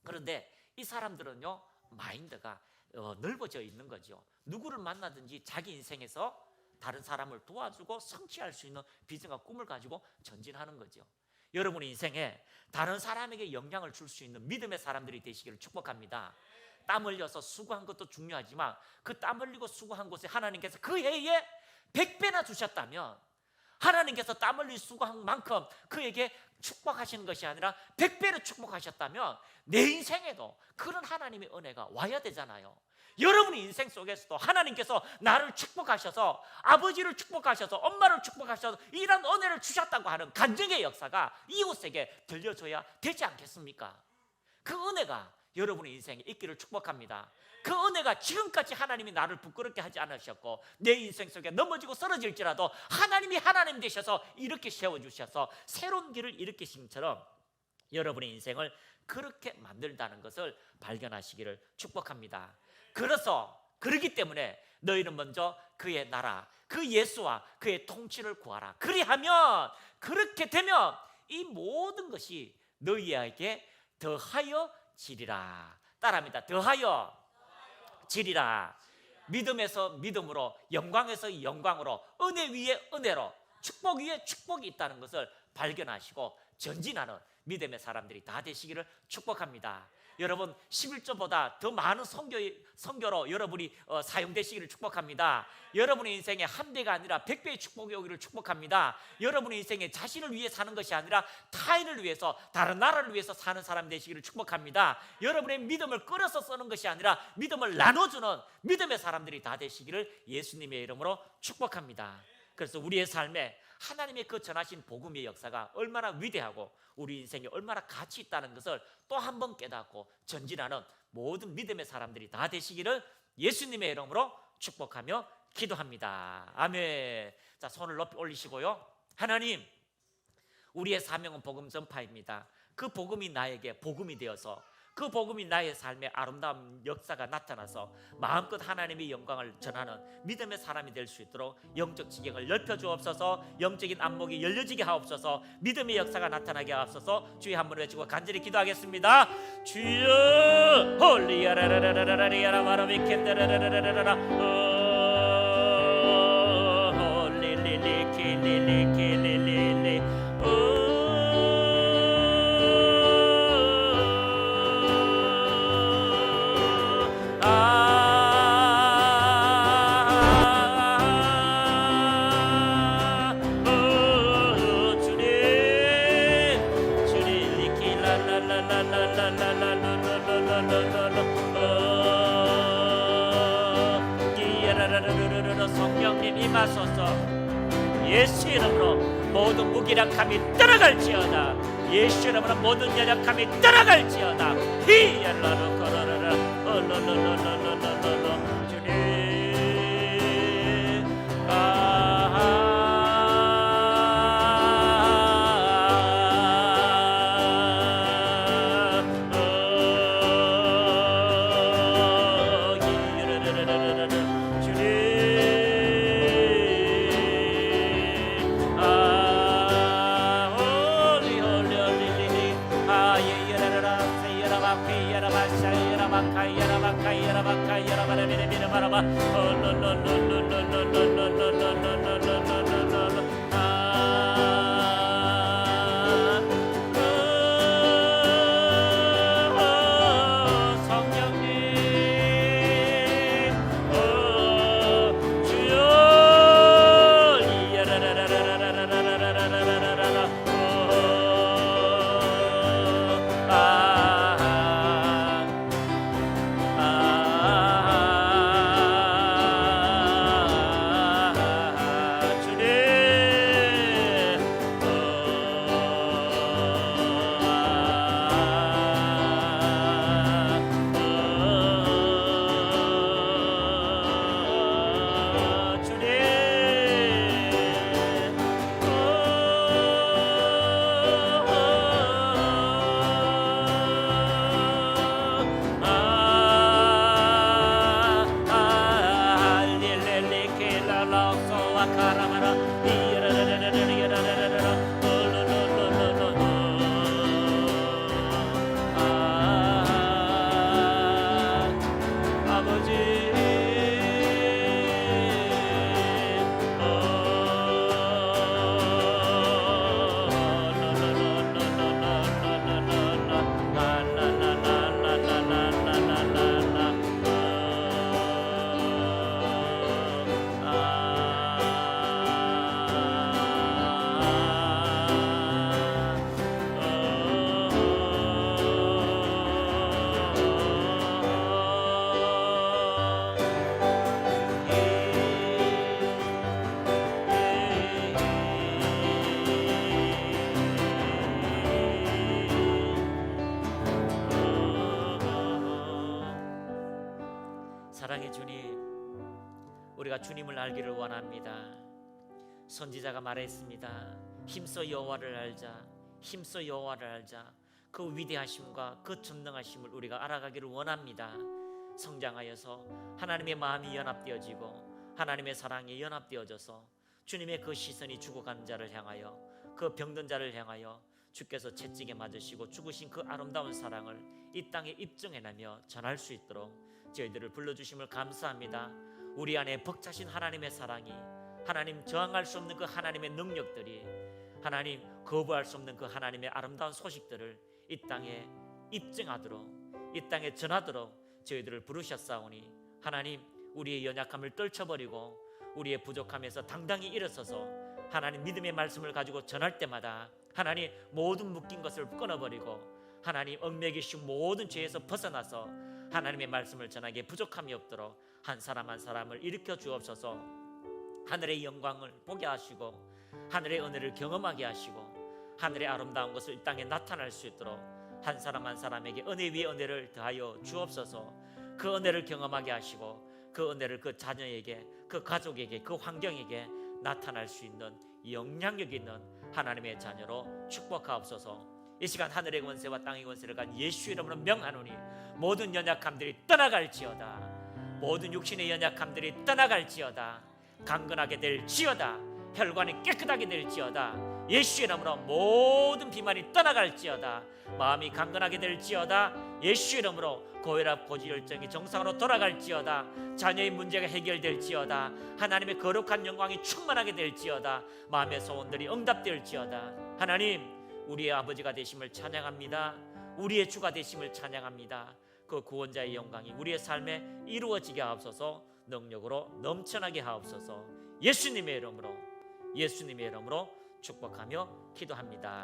그런데 이 사람들은요, 마인드가 넓어져 있는 거죠. 누구를 만나든지 자기 인생에서 다른 사람을 도와주고 성취할 수 있는 비전과 꿈을 가지고 전진하는 거죠. 여러분의 인생에 다른 사람에게 영향을 줄 수 있는 믿음의 사람들이 되시기를 축복합니다. 땀 흘려서 수고한 것도 중요하지만 그 땀 흘리고 수고한 곳에 하나님께서 그 해에 100배나 주셨다면, 하나님께서 땀 흘리 수고한 만큼 그에게 축복하시는 것이 아니라 100배로 축복하셨다면 내 인생에도 그런 하나님의 은혜가 와야 되잖아요. 여러분의 인생 속에서도 하나님께서 나를 축복하셔서, 아버지를 축복하셔서, 엄마를 축복하셔서 이런 은혜를 주셨다고 하는 간증의 역사가 이웃에게 들려줘야 되지 않겠습니까? 그 은혜가 여러분의 인생에 있기를 축복합니다. 그 은혜가 지금까지 하나님이 나를 부끄럽게 하지 않으셨고 내 인생 속에 넘어지고 쓰러질지라도 하나님이 하나님 되셔서 이렇게 세워주셔서 새로운 길을 일으키신 것처럼 여러분의 인생을 그렇게 만들다는 것을 발견하시기를 축복합니다. 그렇기 때문에 너희는 먼저 그의 나라, 그 예수와 그의 통치를 구하라. 그렇게 되면 이 모든 것이 너희에게 더하여 지리라. 따라합니다. 더하여 지리라. 믿음에서 믿음으로, 영광에서 영광으로, 은혜 위에 은혜로, 축복 위에 축복이 있다는 것을 발견하시고 전진하는 믿음의 사람들이 다 되시기를 축복합니다. 여러분 11조보다 더 많은 선교로 여러분이 사용되시기를 축복합니다. 여러분의 인생에 한 배가 아니라 100배의 축복이 오기를 축복합니다. 여러분의 인생에 자신을 위해 사는 것이 아니라 타인을 위해서, 다른 나라를 위해서 사는 사람 되시기를 축복합니다. 여러분의 믿음을 끌어서 쓰는 것이 아니라 믿음을 나눠주는 믿음의 사람들이 다 되시기를 예수님의 이름으로 축복합니다. 그래서 우리의 삶에 하나님의 그 전하신 복음의 역사가 얼마나 위대하고 우리 인생에 얼마나 가치 있다는 것을 또 한 번 깨닫고 전진하는 모든 믿음의 사람들이 다 되시기를 예수님의 이름으로 축복하며 기도합니다. 아멘. 자, 손을 높이 올리시고요. 하나님, 우리의 사명은 복음 전파입니다. 그 복음이 나에게 복음이 되어서 그 복음이 나의 삶의 아름다운 역사가 나타나서 마음껏 하나님의 영광을 전하는 믿음의 사람이 될 수 있도록 영적 지경을 넓혀 주옵소서. 영적인 안목이 열려지게 하옵소서. 믿음의 역사가 나타나게 하옵소서. 주의 한 번 외치고 간절히 기도하겠습니다. 주여 홀리야라라라라라리야라 마라비켄다라라라라라 홀리리리키리리키리리리 성령님 임하소서. 예수 이름으로 모든 무기력함이 떠나갈지어다. 예수 이름으로 모든 연약함이 떠나갈지어다. 히엘라로 걸어라. 주님 사랑의 주님, 우리가 주님을 알기를 원합니다. 선지자가 말했습니다. 힘써 여호와를 알자. 힘써 여호와를 알자. 그 위대하심과 그 전능하심을 우리가 알아가기를 원합니다. 성장하여서 하나님의 마음이 연합되어지고 하나님의 사랑이 연합되어져서 주님의 그 시선이 죽어가는 자를 향하여, 그 병든 자를 향하여 주께서 채찍에 맞으시고 죽으신 그 아름다운 사랑을 이 땅에 입증해내며 전할 수 있도록 저희들을 불러주심을 감사합니다. 우리 안에 벅차신 하나님의 사랑이, 하나님 저항할 수 없는 그 하나님의 능력들이, 하나님 거부할 수 없는 그 하나님의 아름다운 소식들을 이 땅에 입증하도록, 이 땅에 전하도록 저희들을 부르셨사오니 하나님, 우리의 연약함을 떨쳐버리고 우리의 부족함에서 당당히 일어서서 하나님 믿음의 말씀을 가지고 전할 때마다 하나님 모든 묶인 것을 끊어버리고 하나님 얽매기신 모든 죄에서 벗어나서 하나님의 말씀을 전하기에 부족함이 없도록 한 사람 한 사람을 일으켜 주옵소서. 하늘의 영광을 보게 하시고 하늘의 은혜를 경험하게 하시고 하늘의 아름다운 것을 이 땅에 나타날 수 있도록 한 사람 한 사람에게 은혜 위에 은혜를 더하여 주옵소서. 그 은혜를 경험하게 하시고 그 은혜를 그 자녀에게, 그 가족에게, 그 환경에게 나타날 수 있는 영향력 있는 하나님의 자녀로 축복하옵소서. 이 시간 하늘의 권세와 땅의 권세를 간 예수 이름으로 명하노니 모든 연약함들이 떠나갈지어다. 모든 육신의 연약함들이 떠나갈지어다. 강건하게 될지어다. 혈관이 깨끗하게 될지어다. 예수 이름으로 모든 비만이 떠나갈지어다. 마음이 강건하게 될지어다. 예수 이름으로 고혈압, 고지혈증이 정상으로 돌아갈지어다. 자녀의 문제가 해결될지어다. 하나님의 거룩한 영광이 충만하게 될지어다. 마음의 소원들이 응답될지어다. 하나님, 우리의 아버지가 되심을 찬양합니다. 우리의 주가 되심을 찬양합니다. 그 구원자의 영광이 우리의 삶에 이루어지게 하옵소서. 능력으로 넘쳐나게 하옵소서. 예수님의 이름으로 축복하며 기도합니다.